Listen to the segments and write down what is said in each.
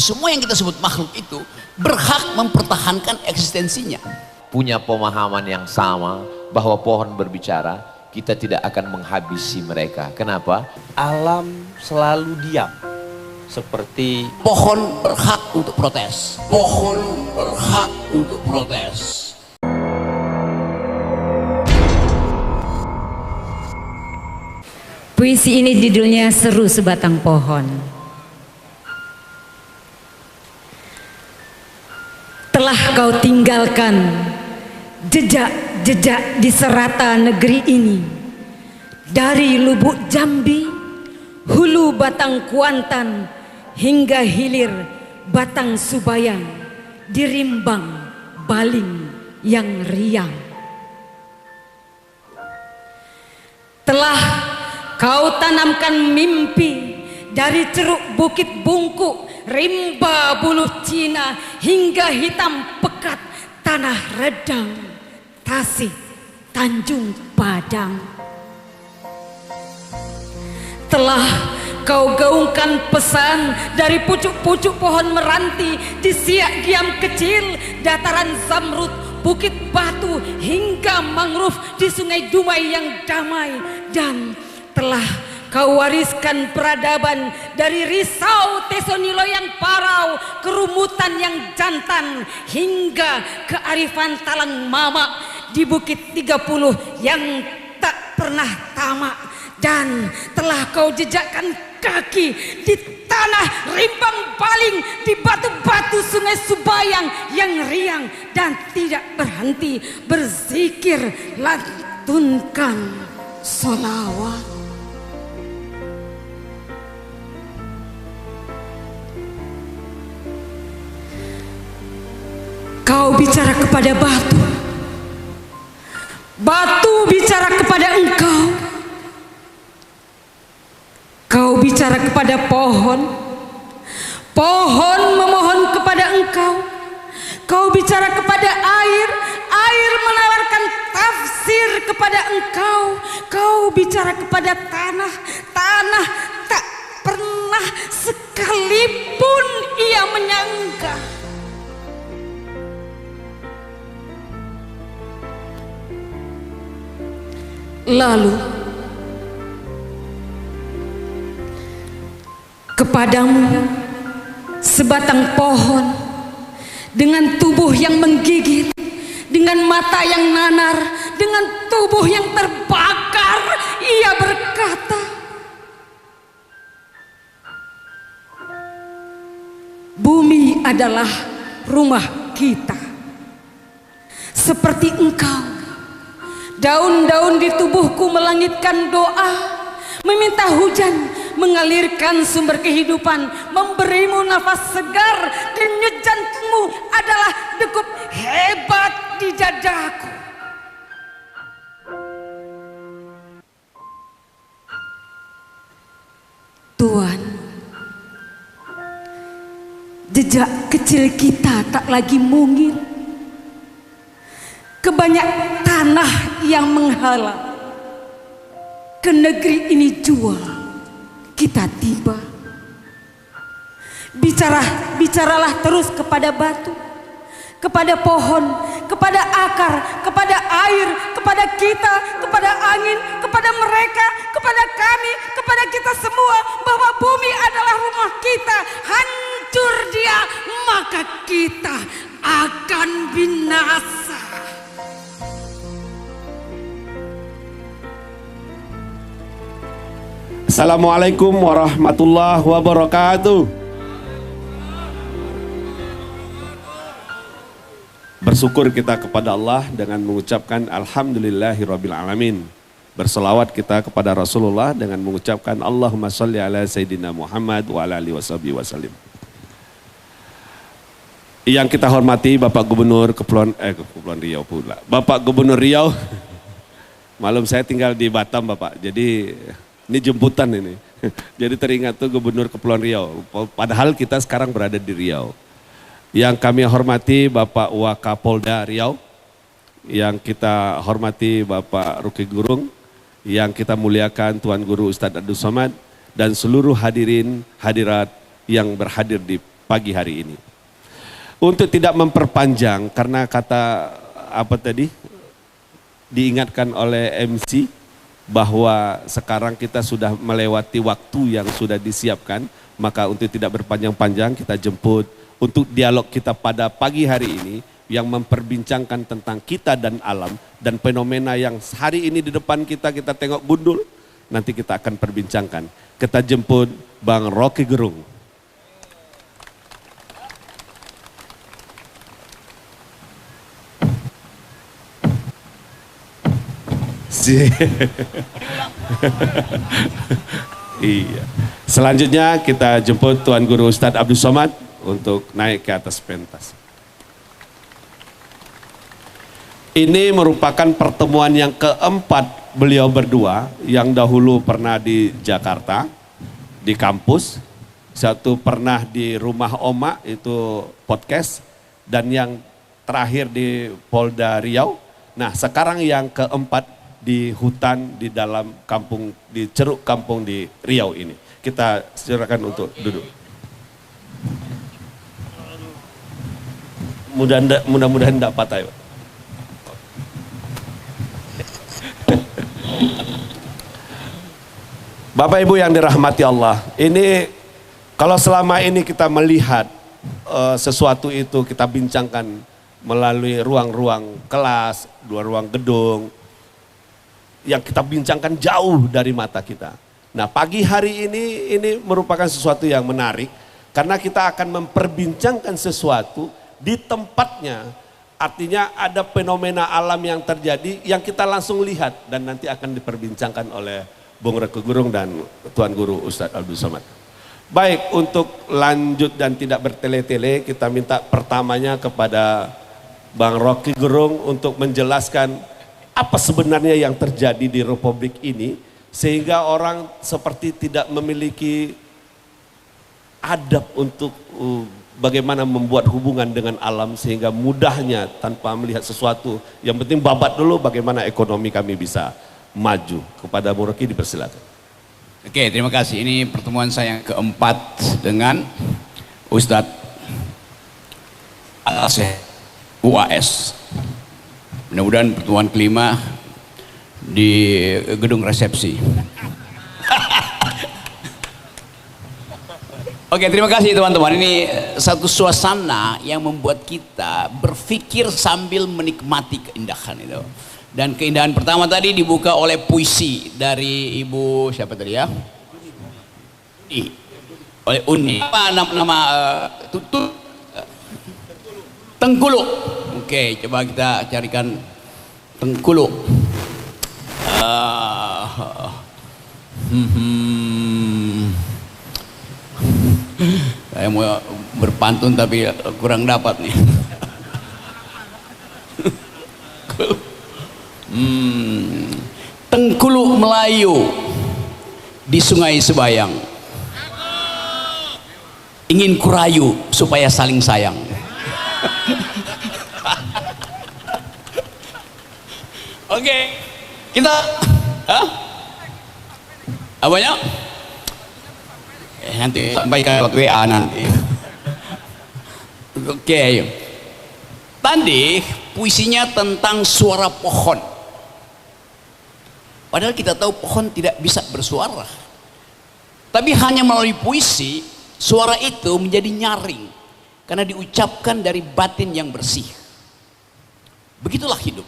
semua yang kita sebut makhluk itu berhak mempertahankan eksistensinya. Punya pemahaman yang sama bahwa pohon berbicara, kita tidak akan menghabisi mereka. Kenapa? Alam selalu diam. Seperti Pohon berhak untuk protes. Pohon berhak untuk protes. Puisi ini judulnya Seru Sebatang Pohon. Telah kau tinggalkan jejak-jejak di serata negeri ini, dari lubuk Jambi, hulu Batang Kuantan, hingga hilir Batang Subayang, di Rimbang, Baling yang riang. Telah kau tanamkan mimpi dari ceruk Bukit Bungkuk, rimba Buluh Cina, hingga hitam pekat tanah Redang, Tasik, Tanjung Padang. Telah kau gaungkan pesan dari pucuk-pucuk pohon meranti di Siak Giam kecil, dataran Zamrud, Bukit Batu, hingga mangrove di Sungai Dumai yang damai. Dan telah kau wariskan peradaban dari Risau, Tesonilo yang parau, kerumutan yang jantan, hingga kearifan Talang Mamak di Bukit 30 yang tak pernah tamak. Dan telah kau jejakkan kaki di tanah Rimbang Baling, di batu-batu Sungai Subayang yang riang, dan tidak berhenti berzikir, lantunkan sholawat. Kau bicara kepada batu, batu bicara kepada engkau. Kau bicara kepada pohon, pohon memohon kepada engkau. Kau bicara kepada air, air menawarkan tafsir kepada engkau. Kau bicara kepada tanah, tanah tak pernah sekalipun ia menyangka. Lalu kepadamu sebatang pohon dengan tubuh yang menggigit, dengan mata yang nanar, dengan tubuh yang terbakar, ia berkata, bumi adalah rumah kita. Seperti engkau, daun-daun di tubuhku melangitkan doa, meminta hujan, mengalirkan sumber kehidupan, memberimu nafas segar. Denyut jantungmu adalah degup hebat di dadaku. Tuhan, jejak kecil kita tak lagi mungil. Kebanyak tanah yang menghalang. Ke negeri ini jua kita tiba. Bicaralah terus kepada batu, kepada pohon, kepada akar, kepada air, kepada kita, kepada angin, kepada mereka, kepada kami, kepada kita semua, bahwa bumi adalah rumah kita. Hancur dia, maka kita akan binasa. Assalamualaikum warahmatullahi wabarakatuh. Bersyukur kita kepada Allah dengan mengucapkan alhamdulillahirabbil alamin. Berselawat kita kepada Rasulullah dengan mengucapkan Allahumma sholli ala sayyidina Muhammad wa ala alihi wasallim. Yang kita hormati Bapak Gubernur Kepulauan Riau pula. Bapak Gubernur Riau. Malum saya tinggal di Batam Bapak. Jadi ini jemputan ini. Jadi teringat tuh Gubernur Kepulauan Riau. Padahal kita sekarang berada di Riau. Yang kami hormati Bapak Wakapolda Riau. Yang kita hormati Bapak Ruki Gurung. Yang kita muliakan Tuan Guru Ustadz Abdul Somad. Dan seluruh hadirin hadirat yang berhadir di pagi hari ini. Untuk tidak memperpanjang, karena kata apa tadi diingatkan oleh MC bahwa sekarang kita sudah melewati waktu yang sudah disiapkan, maka untuk tidak berpanjang-panjang kita jemput untuk dialog kita pada pagi hari ini yang memperbincangkan tentang kita dan alam dan fenomena yang hari ini di depan kita tengok gundul, nanti kita akan perbincangkan. Kita jemput Bang Rocky Gerung. Iya. Selanjutnya kita jemput Tuan Guru Ustadz Abdul Somad untuk naik ke atas pentas. Ini merupakan pertemuan yang keempat beliau berdua, yang dahulu pernah di Jakarta, di kampus, satu pernah di rumah Oma, itu podcast, dan yang terakhir di Polda Riau. Nah sekarang yang keempat di hutan di dalam kampung, di ceruk kampung di Riau ini. Kita silakan untuk duduk. Mudah-mudahan tidak patah ya. Bapak Ibu yang dirahmati Allah, ini kalau selama ini kita melihat sesuatu itu kita bincangkan melalui ruang-ruang kelas, ruang gedung, yang kita bincangkan jauh dari mata kita. Nah pagi hari ini merupakan sesuatu yang menarik, karena kita akan memperbincangkan sesuatu di tempatnya, artinya ada fenomena alam yang terjadi yang kita langsung lihat dan nanti akan diperbincangkan oleh Bung Rocky Gerung dan Tuan Guru Ustadz Abdul Somad. Baik, untuk lanjut dan tidak bertele-tele, kita minta pertamanya kepada Bang Rocky Gerung untuk menjelaskan apa sebenarnya yang terjadi di Republik ini sehingga orang seperti tidak memiliki adab untuk bagaimana membuat hubungan dengan alam sehingga mudahnya tanpa melihat sesuatu. Yang penting babat dulu bagaimana ekonomi kami bisa maju. Kepada Bung Rocky dipersilakan. Oke, terima kasih. Ini pertemuan saya yang keempat dengan Ustadz Al-Aseh UAS. Mudah-mudahan pertemuan kelima di gedung resepsi. Oke, terima kasih teman-teman. Ini satu suasana yang membuat kita berpikir sambil menikmati keindahan itu. Dan keindahan pertama tadi dibuka oleh puisi dari Ibu siapa tadi ya? Oleh Uni. Apa nama Tengkulu. Oke, coba kita carikan Tengkulu. Saya mau berpantun tapi kurang dapat nih. Tengkulu Melayu di Sungai Sebayang, ingin kurayu supaya saling sayang. Oke, kita apanya? Nanti sampaikan lewat WA nanti. Oke, tadi puisinya tentang suara pohon. Padahal kita tahu pohon tidak bisa bersuara. Tapi hanya melalui puisi, suara itu menjadi nyaring. Karena diucapkan dari batin yang bersih. Begitulah hidup.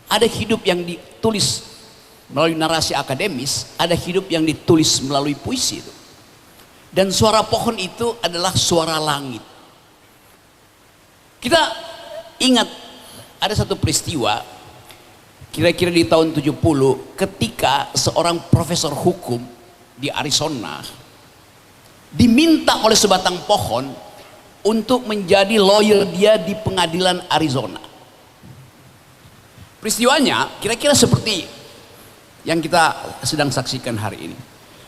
Ada hidup yang ditulis melalui narasi akademis, ada hidup yang ditulis melalui puisi itu. Dan suara pohon itu adalah suara langit. Kita ingat ada satu peristiwa kira-kira di tahun 70 ketika seorang profesor hukum di Arizona diminta oleh sebatang pohon untuk menjadi lawyer dia di pengadilan Arizona. Peristiwanya kira-kira seperti yang kita sedang saksikan hari ini.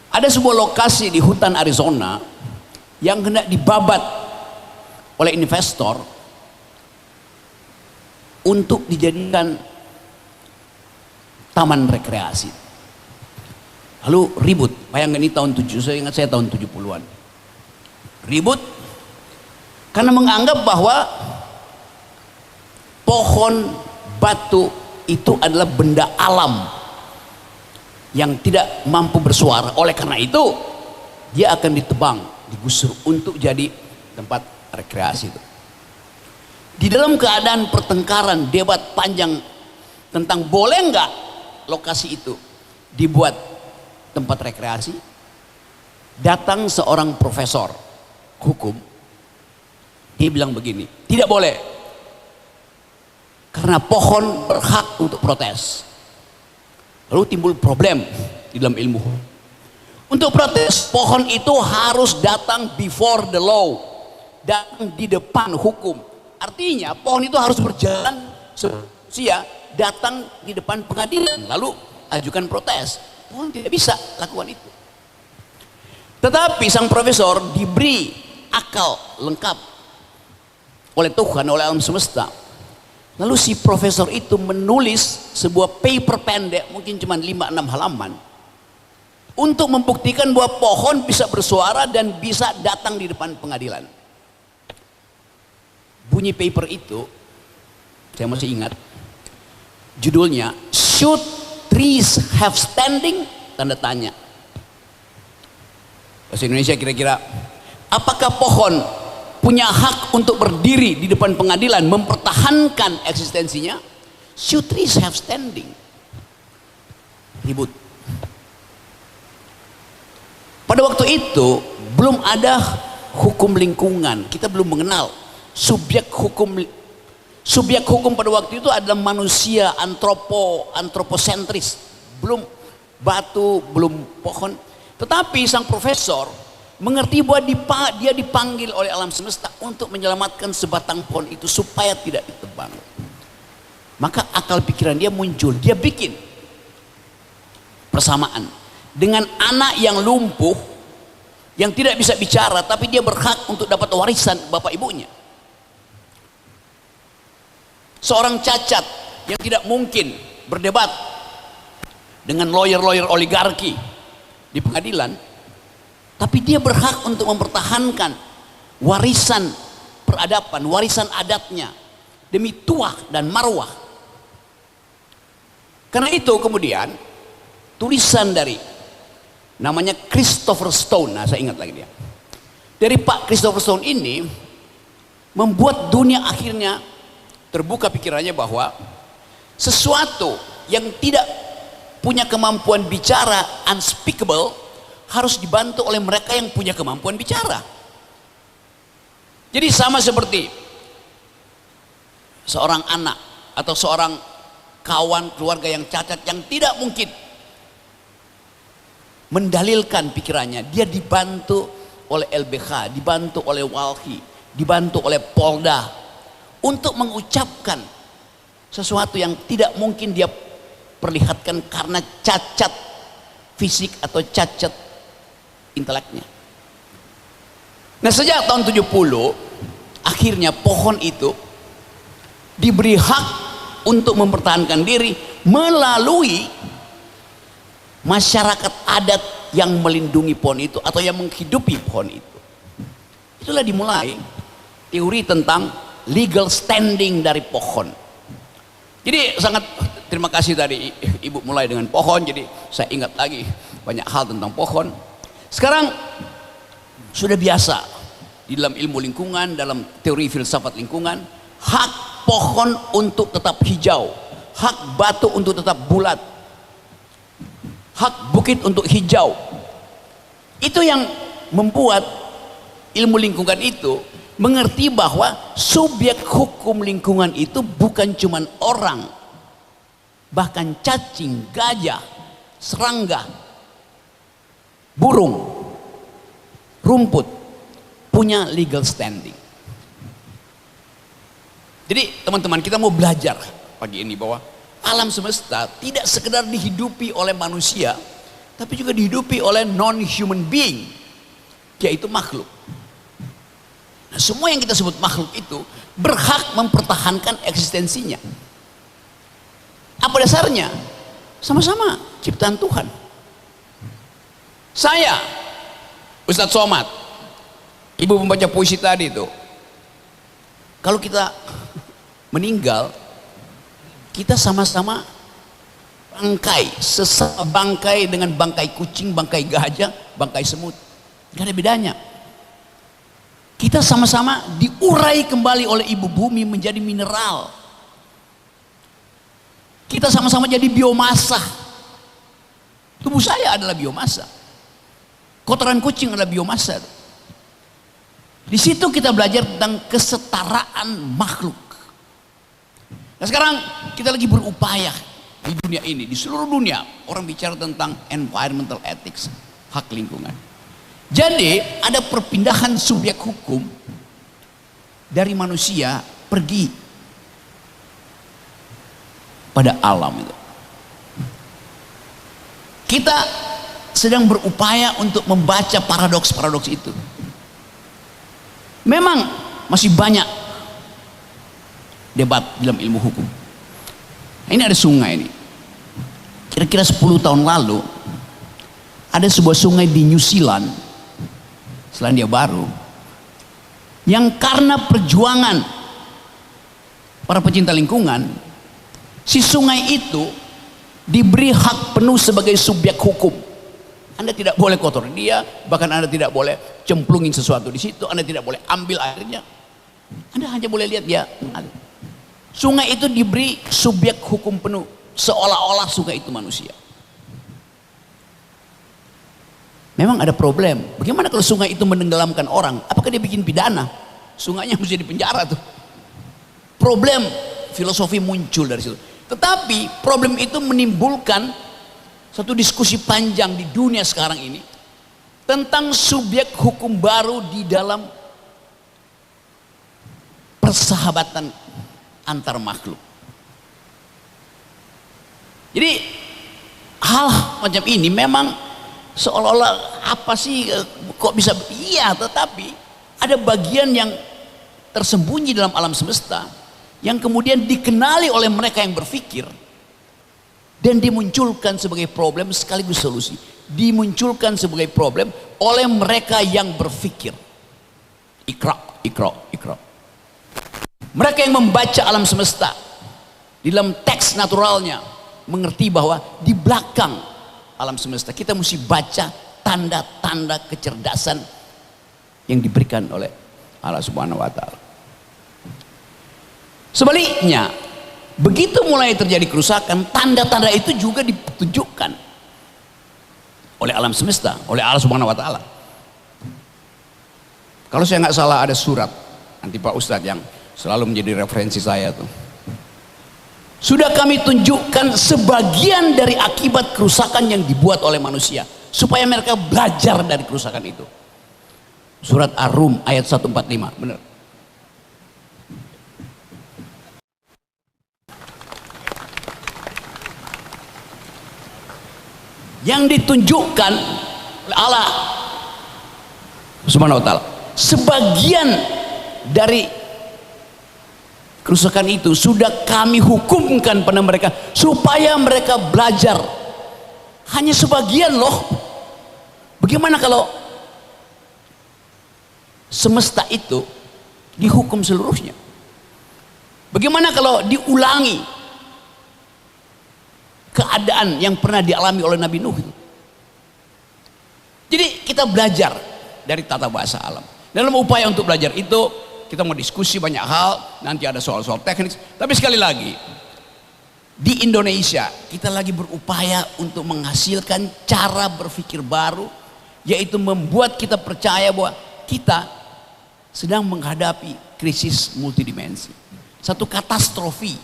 Ada sebuah lokasi di hutan Arizona yang hendak dibabat oleh investor untuk dijadikan taman rekreasi. Lalu ribut, bayangkan ini tahun 70, saya ingat saya tahun 70-an. Ribut, Karena menganggap bahwa pohon, batu itu adalah benda alam yang tidak mampu bersuara. Oleh karena itu dia akan ditebang, digusur untuk jadi tempat rekreasi itu. Di dalam keadaan pertengkaran, debat panjang tentang boleh nggak lokasi itu dibuat tempat rekreasi, datang seorang profesor hukum, dia bilang begini, tidak boleh, karena pohon berhak untuk protes. Lalu timbul problem di dalam ilmu. Untuk protes, pohon itu harus datang before the law, datang di depan hukum. Artinya pohon itu harus berjalan sia, datang di depan pengadilan, lalu ajukan protes. Pohon tidak bisa lakukan itu. Tetapi sang profesor diberi akal lengkap oleh Tuhan, oleh alam semesta. Lalu si profesor itu menulis sebuah paper pendek, mungkin cuma 5-6 halaman, untuk membuktikan bahwa pohon bisa bersuara dan bisa datang di depan pengadilan. Bunyi paper itu, saya masih ingat, judulnya Should Trees Have Standing? Tanda tanya. Bahasa Indonesia kira-kira, apakah pohon punya hak untuk berdiri di depan pengadilan, mempertahankan eksistensinya? Should trees have standing? Ribut. Pada waktu itu belum ada hukum lingkungan, kita belum mengenal subjek hukum pada waktu itu adalah manusia, antroposentris, belum batu, belum pohon. Tetapi sang profesor mengerti bahwa dia dipanggil oleh alam semesta untuk menyelamatkan sebatang pohon itu supaya tidak ditebang. Maka akal pikiran dia muncul, dia bikin persamaan dengan anak yang lumpuh, yang tidak bisa bicara, tapi dia berhak untuk dapat warisan bapak ibunya. Seorang cacat yang tidak mungkin berdebat dengan lawyer-lawyer oligarki di pengadilan, tapi dia berhak untuk mempertahankan warisan peradaban, warisan adatnya demi tuah dan marwah. Karena itu kemudian tulisan dari namanya Christopher Stone, nah saya ingat lagi dia, dari Pak Christopher Stone ini membuat dunia akhirnya terbuka pikirannya bahwa sesuatu yang tidak punya kemampuan bicara, unspeakable, harus dibantu oleh mereka yang punya kemampuan bicara. Jadi sama seperti seorang anak atau seorang kawan keluarga yang cacat yang tidak mungkin mendalilkan pikirannya, dia dibantu oleh LBH, dibantu oleh Walhi, dibantu oleh Polda untuk mengucapkan sesuatu yang tidak mungkin dia perlihatkan karena cacat fisik atau cacat inteleknya. Nah, sejak tahun 70 akhirnya pohon itu diberi hak untuk mempertahankan diri melalui masyarakat adat yang melindungi pohon itu atau yang menghidupi pohon itu. Itulah dimulai teori tentang legal standing dari pohon. Jadi sangat terima kasih tadi Ibu mulai dengan pohon, jadi saya ingat lagi banyak hal tentang pohon. Sekarang sudah biasa di dalam ilmu lingkungan, dalam teori filsafat lingkungan, hak pohon untuk tetap hijau, hak batu untuk tetap bulat, hak bukit untuk hijau. Itu yang membuat ilmu lingkungan itu mengerti bahwa subjek hukum lingkungan itu bukan cuma orang, bahkan cacing, gajah, serangga, burung, rumput punya legal standing. Jadi teman-teman, kita mau belajar pagi ini bahwa alam semesta tidak sekedar dihidupi oleh manusia, tapi juga dihidupi oleh non-human being, yaitu makhluk. Nah, semua yang kita sebut makhluk itu berhak mempertahankan eksistensinya. Apa dasarnya? Sama-sama ciptaan Tuhan. Saya, Ustadz Somad, Ibu membaca puisi tadi itu, kalau kita meninggal, kita sama-sama bangkai, sesama bangkai dengan bangkai kucing, bangkai gajah, bangkai semut. Gak ada bedanya. Kita sama-sama diurai kembali oleh ibu bumi menjadi mineral. Kita sama-sama jadi biomasa. Tubuh saya adalah biomasa. Kotoran kucing adalah biomasa. Di situ kita belajar tentang kesetaraan makhluk. Nah sekarang kita lagi berupaya di dunia ini, di seluruh dunia orang bicara tentang environmental ethics, hak lingkungan. Jadi ada perpindahan subjek hukum dari manusia pergi pada alam itu. Kita sedang berupaya untuk membaca paradoks-paradoks itu. Memang masih banyak debat dalam ilmu hukum. Nah, ini ada sungai ini. Kira-kira 10 tahun lalu ada sebuah sungai di New Zealand, Selandia Baru, yang karena perjuangan para pecinta lingkungan, si sungai itu diberi hak penuh sebagai subjek hukum. Anda tidak boleh kotor dia, bahkan Anda tidak boleh cemplungin sesuatu di situ, Anda tidak boleh ambil airnya, Anda hanya boleh lihat dia. Sungai itu diberi subjek hukum penuh, seolah-olah sungai itu manusia. Memang ada problem. Bagaimana kalau sungai itu menenggelamkan orang? Apakah dia bikin pidana? Sungainya mesti dipenjara tuh. Problem filosofi muncul dari situ. Tetapi problem itu menimbulkan satu diskusi panjang di dunia sekarang ini tentang subjek hukum baru di dalam persahabatan antar makhluk. Jadi hal macam ini memang seolah-olah apa sih, kok bisa iya, tetapi ada bagian yang tersembunyi dalam alam semesta yang kemudian dikenali oleh mereka yang berpikir dan dimunculkan sebagai problem sekaligus solusi. Dimunculkan sebagai problem oleh mereka yang berpikir. Ikra. Mereka yang membaca alam semesta di dalam teks naturalnya mengerti bahwa di belakang alam semesta kita mesti baca tanda-tanda kecerdasan yang diberikan oleh Allah Subhanahu wa taala. Sebaliknya, begitu mulai terjadi kerusakan, tanda-tanda itu juga ditunjukkan oleh alam semesta, oleh Allah Subhanahu wa taala. Kalau saya nggak salah ada surat, nanti Pak Ustadz yang selalu menjadi referensi saya tuh. Sudah kami tunjukkan sebagian dari akibat kerusakan yang dibuat oleh manusia supaya mereka belajar dari kerusakan itu. Surat Ar-Rum ayat 145, benar. Yang ditunjukkan oleh Allah Subhanahu wa taala, sebagian dari kerusakan itu sudah kami hukumkan pada mereka supaya mereka belajar. Hanya sebagian loh. Bagaimana kalau semesta itu dihukum seluruhnya? Bagaimana kalau diulangi keadaan yang pernah dialami oleh Nabi Nuh itu? Jadi kita belajar dari tata bahasa alam. Dalam upaya untuk belajar itu kita mau diskusi banyak hal, nanti ada soal-soal teknis. Tapi sekali lagi, di Indonesia kita lagi berupaya untuk menghasilkan cara berpikir baru, yaitu membuat kita percaya bahwa kita sedang menghadapi krisis multidimensi, satu katastrofi,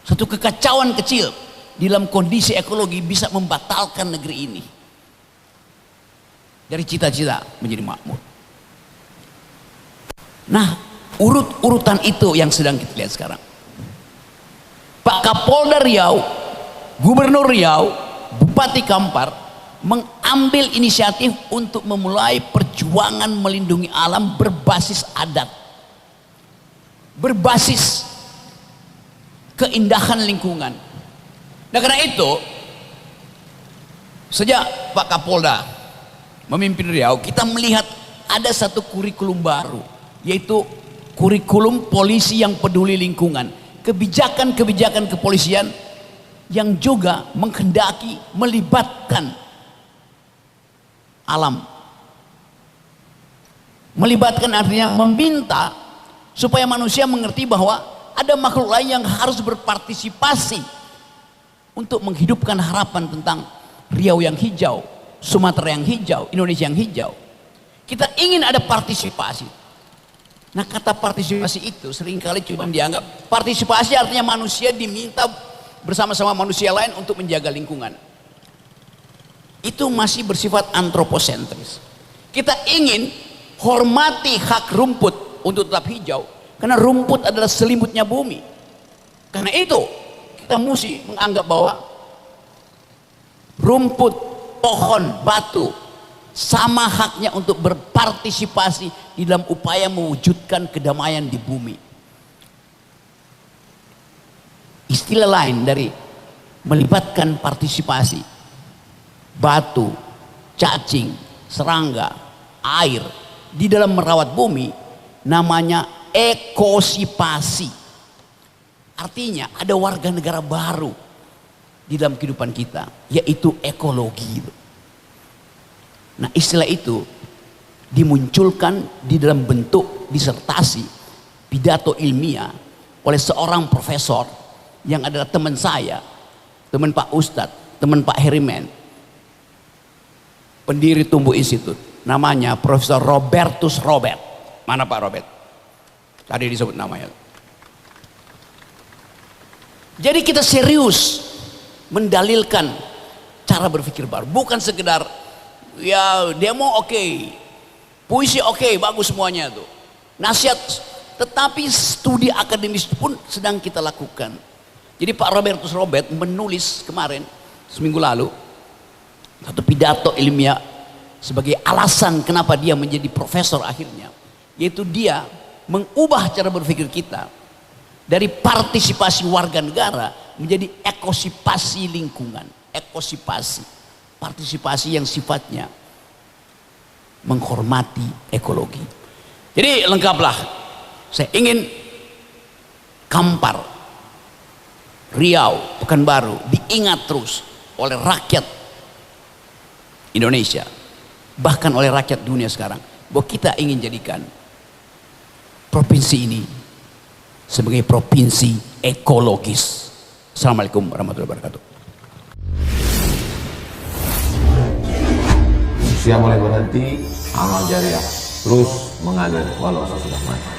satu kekacauan kecil dalam kondisi ekologi bisa membatalkan negeri ini dari cita-cita menjadi makmur. Nah, urut-urutan itu yang sedang kita lihat sekarang. Pak Kapolda Riau, Gubernur Riau, Bupati Kampar mengambil inisiatif untuk memulai perjuangan melindungi alam berbasis adat, berbasis keindahan lingkungan. Nah, karena itu sejak Pak Kapolda memimpin Riau, kita melihat ada satu kurikulum baru, yaitu kurikulum polisi yang peduli lingkungan, kebijakan-kebijakan kepolisian yang juga menghendaki melibatkan alam. Melibatkan artinya meminta supaya manusia mengerti bahwa ada makhluk lain yang harus berpartisipasi untuk menghidupkan harapan tentang Riau yang hijau, Sumatera yang hijau, Indonesia yang hijau. Kita ingin ada partisipasi. Nah, kata partisipasi itu seringkali cuma dianggap partisipasi artinya manusia diminta bersama-sama manusia lain untuk menjaga lingkungan. Itu masih bersifat antroposentris. Kita ingin hormati hak rumput untuk tetap hijau karena rumput adalah selimutnya bumi. Karena itu kita mesti menganggap bahwa rumput, pohon, batu sama haknya untuk berpartisipasi di dalam upaya mewujudkan kedamaian di bumi. Istilah lain dari melibatkan partisipasi batu, cacing, serangga, air di dalam merawat bumi namanya ekosipasi. Artinya ada warga negara baru di dalam kehidupan kita, yaitu ekologi. Nah, istilah itu dimunculkan di dalam bentuk disertasi pidato ilmiah oleh seorang profesor yang adalah teman saya, teman Pak Ustadz, teman Pak Herimen, pendiri Tumbuh Institut, namanya Profesor Robertus Robert. Mana Pak Robert? Tadi disebut namanya. Jadi kita serius mendalilkan cara berpikir baru, bukan sekedar ya demo oke, puisi oke, bagus semuanya tuh, nasihat, tetapi studi akademis pun sedang kita lakukan. Jadi Pak Robertus Robert menulis kemarin seminggu lalu satu pidato ilmiah sebagai alasan kenapa dia menjadi profesor akhirnya, yaitu dia mengubah cara berpikir kita dari partisipasi warga negara menjadi ekosipasi lingkungan, ekosipasi. Partisipasi yang sifatnya menghormati ekologi. Jadi lengkaplah. Saya ingin Kampar, Riau, Pekanbaru diingat terus oleh rakyat Indonesia, bahkan oleh rakyat dunia sekarang, bahwa kita ingin jadikan provinsi ini sebagai provinsi ekologis. Assalamualaikum warahmatullahi wabarakatuh. Usia mulai berhenti, amal jariah terus mengalir walau sudah mati.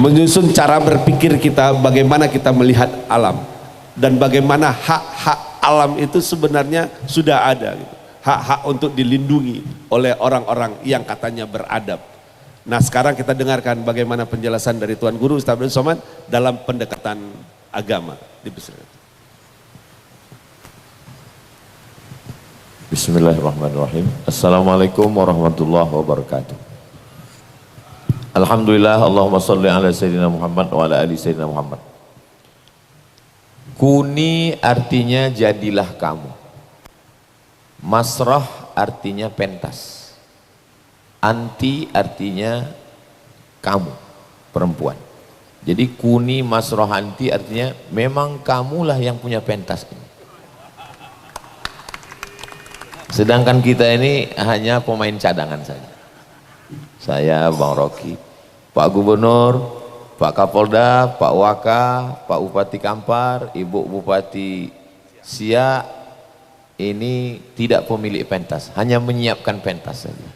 Menyusun cara berpikir kita, bagaimana kita melihat alam dan bagaimana hak-hak alam itu sebenarnya sudah ada gitu. Hak-hak untuk dilindungi oleh orang-orang yang katanya beradab. Nah, sekarang kita dengarkan bagaimana penjelasan dari Tuan Guru Ustaz Abdul Somad dalam pendekatan agama. Bismillahirrahmanirrahim. Assalamualaikum warahmatullahi wabarakatuh. Alhamdulillah, Allahumma salli ala Sayyidina Muhammad wa ala ali Sayyidina Muhammad. Kuni artinya jadilah kamu. Masrah artinya pentas. Anti artinya kamu, perempuan. Jadi kuni masrah anti artinya memang kamulah yang punya pentas ini. Sedangkan kita ini hanya pemain cadangan saja. Saya, Bang Rocky, Pak Gubernur, Pak Kapolda, Pak Waka, Pak Bupati Kampar, Ibu Bupati Siak, ini tidak pemilik pentas, hanya menyiapkan pentas saja.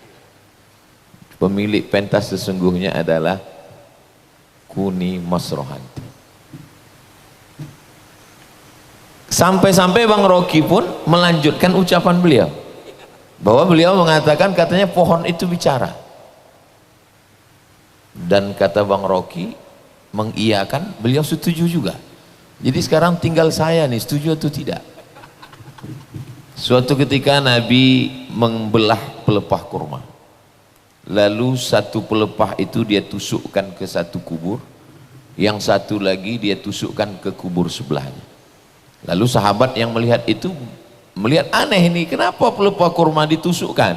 Pemilik pentas sesungguhnya adalah Kuni Masrohanti. Sampai-sampai Bang Rocky pun melanjutkan ucapan beliau, bahwa beliau mengatakan katanya pohon itu bicara. Dan kata Bang Rocky mengiyakan, beliau setuju juga. Jadi sekarang tinggal saya nih, setuju atau tidak. Suatu ketika Nabi membelah pelepah kurma, lalu satu pelepah itu dia tusukkan ke satu kubur, yang satu lagi dia tusukkan ke kubur sebelahnya. Lalu sahabat yang melihat itu melihat aneh ini, kenapa pelepah kurma ditusukkan?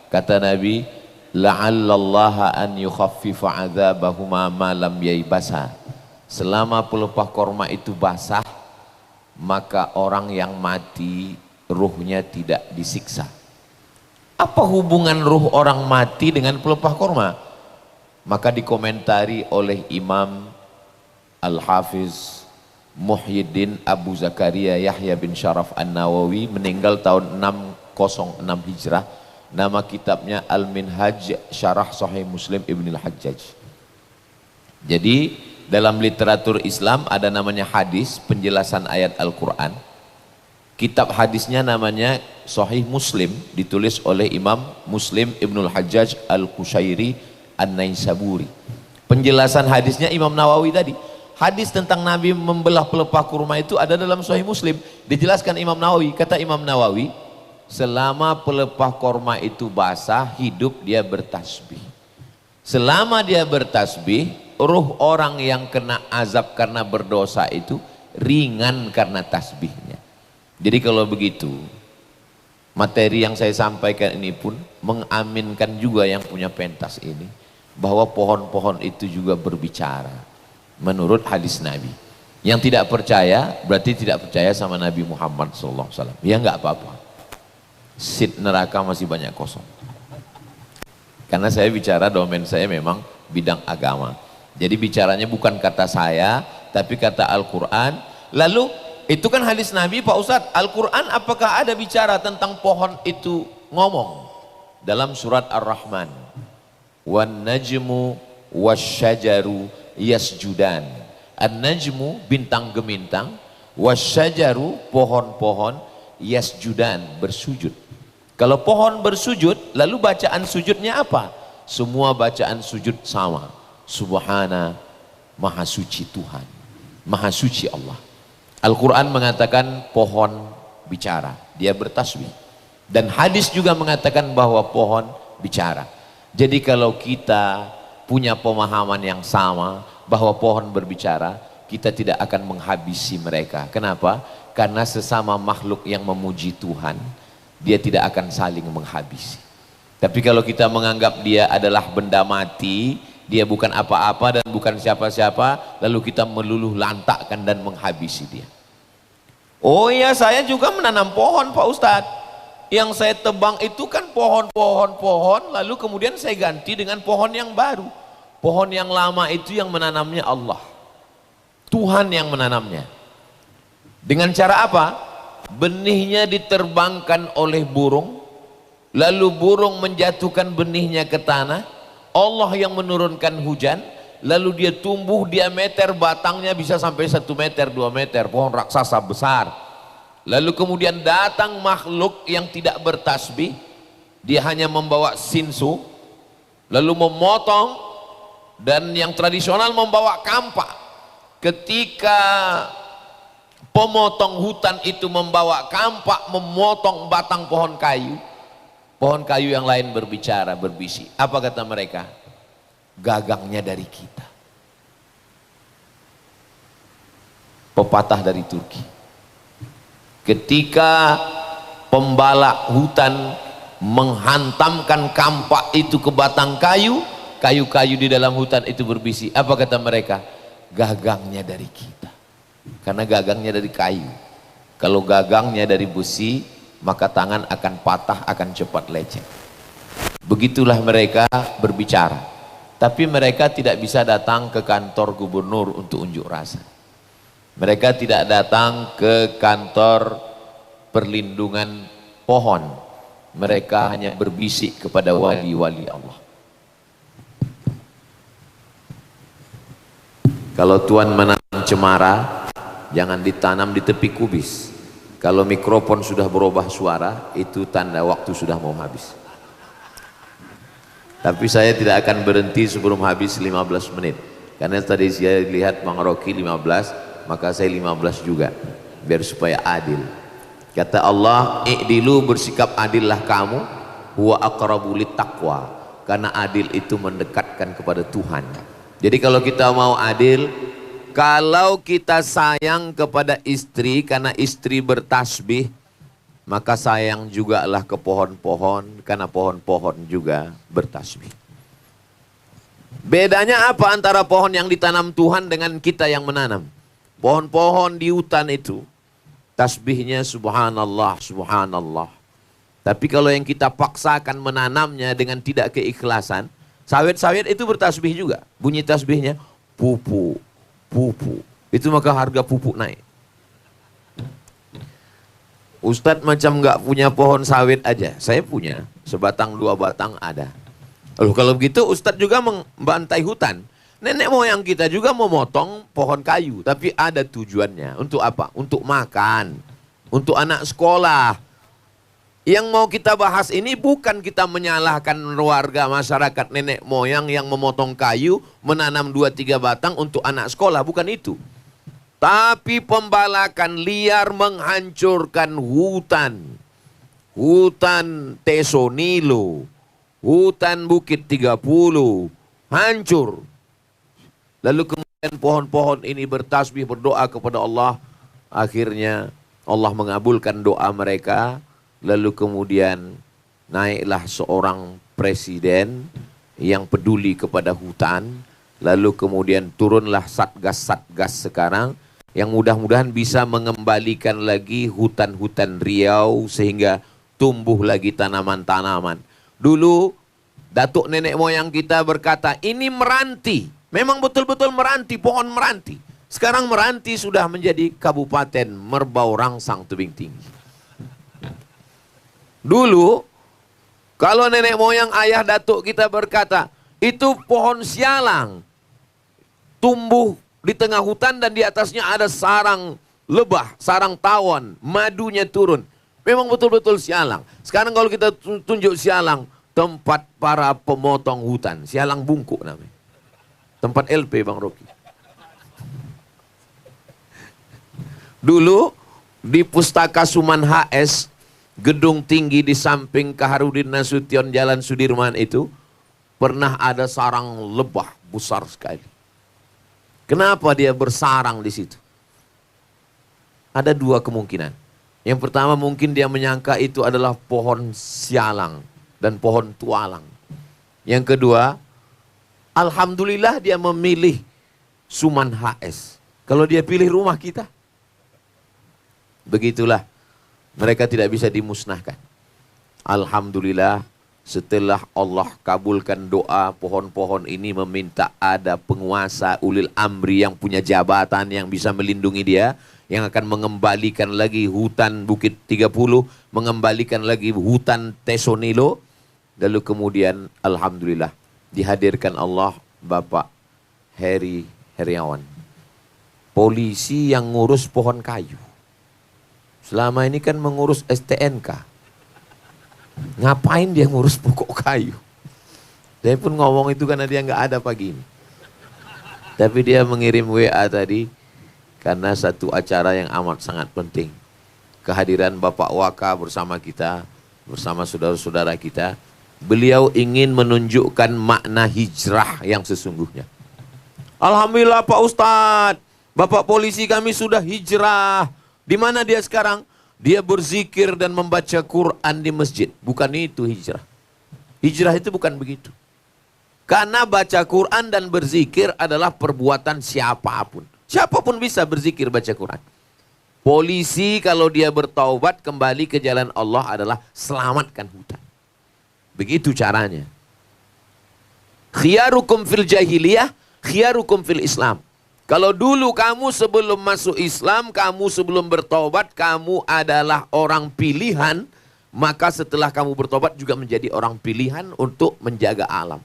Kata Nabi, la'allallaha an yukhaffifa 'adzabahuma ma lam yaibasa. Selama pelepah kurma itu basah, maka orang yang mati ruhnya tidak disiksa. Apa hubungan ruh orang mati dengan pelepah kurma? Maka dikomentari oleh Imam Al-Hafiz Muhyiddin Abu Zakaria Yahya bin Syaraf An-Nawawi, meninggal tahun 606 Hijrah. Nama kitabnya Al-Minhaj Syarah Sahih Muslim Ibn Al-Hajjaj. Jadi dalam literatur Islam ada namanya hadis, penjelasan ayat Al-Quran. Kitab hadisnya namanya Sahih Muslim, ditulis oleh Imam Muslim Ibnul Hajjaj Al-Qushairi An-Naisaburi. Penjelasan hadisnya Imam Nawawi tadi. Hadis tentang Nabi membelah pelepah kurma itu ada dalam Sahih Muslim. Dijelaskan Imam Nawawi, kata Imam Nawawi, selama pelepah kurma itu basah, hidup dia bertasbih. Selama dia bertasbih, ruh orang yang kena azab karena berdosa itu ringan karena tasbihnya. Jadi kalau begitu, materi yang saya sampaikan ini pun mengaminkan juga yang punya pentas ini, bahwa pohon-pohon itu juga berbicara menurut hadis Nabi. Yang tidak percaya berarti tidak percaya sama Nabi Muhammad SAW. Ya nggak apa-apa, seat neraka masih banyak kosong. Karena saya bicara, domain saya memang bidang agama. Jadi bicaranya bukan kata saya, tapi kata Al-Quran. Lalu itu kan hadis Nabi Pak Ustadz. Al-Quran apakah ada bicara tentang pohon itu ngomong? Dalam surat Ar-Rahman, wan najmu wasyajaru yasjudan. An-najmu bintang gemintang, wasyajaru pohon-pohon, yasjudan bersujud. Kalau pohon bersujud, lalu bacaan sujudnya apa? Semua bacaan sujud sama. Subhana, maha suci Tuhan, maha suci Allah. Al-Quran mengatakan pohon bicara, dia bertasbih. Dan hadis juga mengatakan bahwa pohon bicara. Jadi kalau kita punya pemahaman yang sama bahwa pohon berbicara, kita tidak akan menghabisi mereka. Kenapa? Karena sesama makhluk yang memuji Tuhan, dia tidak akan saling menghabisi. Tapi kalau kita menganggap dia adalah benda mati, dia bukan apa-apa dan bukan siapa-siapa, lalu kita meluluh lantakkan dan menghabisi dia. Oh iya, saya juga menanam pohon Pak Ustadz. Yang saya tebang itu kan pohon, lalu kemudian saya ganti dengan pohon yang baru. Pohon yang lama itu yang menanamnya Allah, Tuhan yang menanamnya. Dengan cara apa? Benihnya diterbangkan oleh burung, lalu burung menjatuhkan benihnya ke tanah, Allah yang menurunkan hujan, lalu dia tumbuh diameter batangnya bisa sampai 1 meter, 2 meter, pohon raksasa besar. Lalu kemudian datang makhluk yang tidak bertasbih, dia hanya membawa sinsu, lalu memotong, dan yang tradisional membawa kampak. Ketika pemotong hutan itu membawa kampak memotong batang pohon kayu yang lain berbicara, berbisik. Apa kata mereka? Gagangnya dari kita. Pepatah dari Turki. Ketika pembala hutan menghantamkan kampak itu ke batang kayu, kayu-kayu di dalam hutan itu berbisik. Apa kata mereka? Gagangnya dari kita. Karena gagangnya dari kayu. Kalau gagangnya dari besi, maka tangan akan patah, akan cepat lecet. Begitulah mereka berbicara. Tapi mereka tidak bisa datang ke kantor gubernur untuk unjuk rasa. Mereka tidak datang ke kantor perlindungan pohon. Mereka hanya berbisik kepada wali-wali Allah. Kalau Tuhan menanam cemara, jangan ditanam di tepi kubis. Kalau mikrofon sudah berubah suara, itu tanda waktu sudah mau habis. Tapi saya tidak akan berhenti sebelum habis 15 menit. Karena tadi saya lihat Bang Rocky 15, maka saya 15 juga. Biar supaya adil. Kata Allah, i'dilu, bersikap adillah kamu, huwa aqrabu littaqwa. Karena adil itu mendekatkan kepada Tuhan. Jadi kalau kita mau adil, Kalau kita sayang kepada istri karena istri bertasbih, maka sayang jugalah ke pohon-pohon karena pohon-pohon juga bertasbih. Bedanya apa antara pohon yang ditanam Tuhan dengan kita yang menanam? Pohon-pohon di hutan itu tasbihnya subhanallah, subhanallah. Tapi kalau yang kita paksakan menanamnya dengan tidak keikhlasan, sawit-sawit itu bertasbih juga. Bunyi tasbihnya pupuk, pupuk. Itu maka harga pupuk naik. Ustadz macam nggak punya pohon sawit aja. Saya punya, sebatang dua batang ada. Lalu kalau begitu Ustadz juga membantai hutan. Nenek moyang kita juga memotong pohon kayu. Tapi ada tujuannya. Untuk apa? Untuk makan. Untuk anak sekolah. Yang mau kita bahas ini bukan kita menyalahkan warga masyarakat nenek moyang yang memotong kayu, menanam 2-3 batang untuk anak sekolah. Bukan itu. Tapi pembalakan liar menghancurkan hutan. Hutan Tesonilo. Hutan Bukit 30. Hancur. Lalu kemudian pohon-pohon ini bertasbih, berdoa kepada Allah. Akhirnya Allah mengabulkan doa mereka. Lalu kemudian naiklah seorang presiden yang peduli kepada hutan. Lalu kemudian turunlah satgas-satgas sekarang yang mudah-mudahan bisa mengembalikan lagi hutan-hutan Riau sehingga tumbuh lagi tanaman-tanaman. Dulu datuk nenek moyang kita berkata, ini meranti. Memang betul-betul meranti, pohon meranti. Sekarang meranti sudah menjadi Kabupaten Merbau Rangsang Tebing Tinggi. Dulu, kalau nenek moyang ayah datuk kita berkata, itu pohon sialang. Tumbuh di tengah hutan dan di atasnya ada sarang lebah, sarang tawon, madunya turun. Memang betul-betul sialang. Sekarang kalau kita tunjuk sialang, tempat para pemotong hutan. Sialang bungkuk namanya. Tempat LP Bang Rocky. Dulu di Pustaka Suman HS, gedung tinggi di samping Kaharudin Nasution Jalan Sudirman itu, pernah ada sarang lebah besar sekali. Kenapa dia bersarang di situ? Ada dua kemungkinan. Yang pertama mungkin dia menyangka itu adalah pohon sialang dan pohon tualang. Yang kedua, alhamdulillah dia memilih Suman HS. Kalau dia pilih rumah kita, begitulah. Mereka tidak bisa dimusnahkan. Alhamdulillah setelah Allah kabulkan doa, pohon-pohon ini meminta ada penguasa ulil amri yang punya jabatan yang bisa melindungi dia, yang akan mengembalikan lagi hutan Bukit 30, mengembalikan lagi hutan Tesonilo. Lalu kemudian alhamdulillah dihadirkan Allah Bapak Heri Heriawan, polisi yang ngurus pohon kayu. Selama ini kan mengurus STNK. Ngapain dia ngurus pokok kayu? Saya pun ngomong itu karena dia nggak ada pagi ini. Tapi dia mengirim WA tadi karena satu acara yang amat sangat penting. Kehadiran Bapak Waka bersama kita, bersama saudara-saudara kita. Beliau ingin menunjukkan makna hijrah yang sesungguhnya. Alhamdulillah Pak Ustadz, Bapak polisi kami sudah hijrah. Di mana dia sekarang? Dia berzikir dan membaca Quran di masjid. Bukan itu hijrah. Hijrah itu bukan begitu. Karena baca Quran dan berzikir adalah perbuatan siapapun. Siapapun bisa berzikir baca Quran. Polisi kalau dia bertaubat kembali ke jalan Allah adalah selamatkan hutan. Begitu caranya. Khiyarukum fil jahiliyah, khiyarukum fil Islam. Kalau dulu kamu sebelum masuk Islam, kamu sebelum bertobat, kamu adalah orang pilihan, maka setelah kamu bertobat juga menjadi orang pilihan untuk menjaga alam.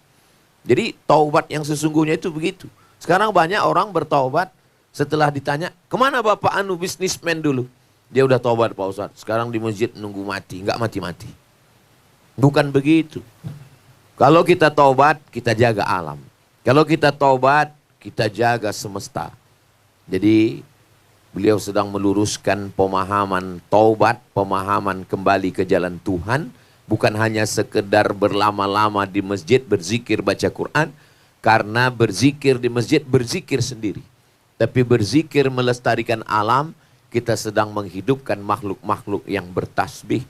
Jadi taubat yang sesungguhnya itu begitu. Sekarang banyak orang bertobat setelah ditanya, kemana Bapak anu bisnismen dulu? Dia udah tobat Pak Ustadz, sekarang di masjid nunggu mati, nggak mati-mati. Bukan begitu. Kalau kita taubat, kita jaga alam. Kalau kita taubat, kita jaga semesta. Jadi beliau sedang meluruskan pemahaman taubat, pemahaman kembali ke jalan Tuhan. Bukan hanya sekedar berlama-lama di masjid berzikir baca Quran. Karena berzikir di masjid berzikir sendiri. Tapi berzikir melestarikan alam, kita sedang menghidupkan makhluk-makhluk yang bertasbih.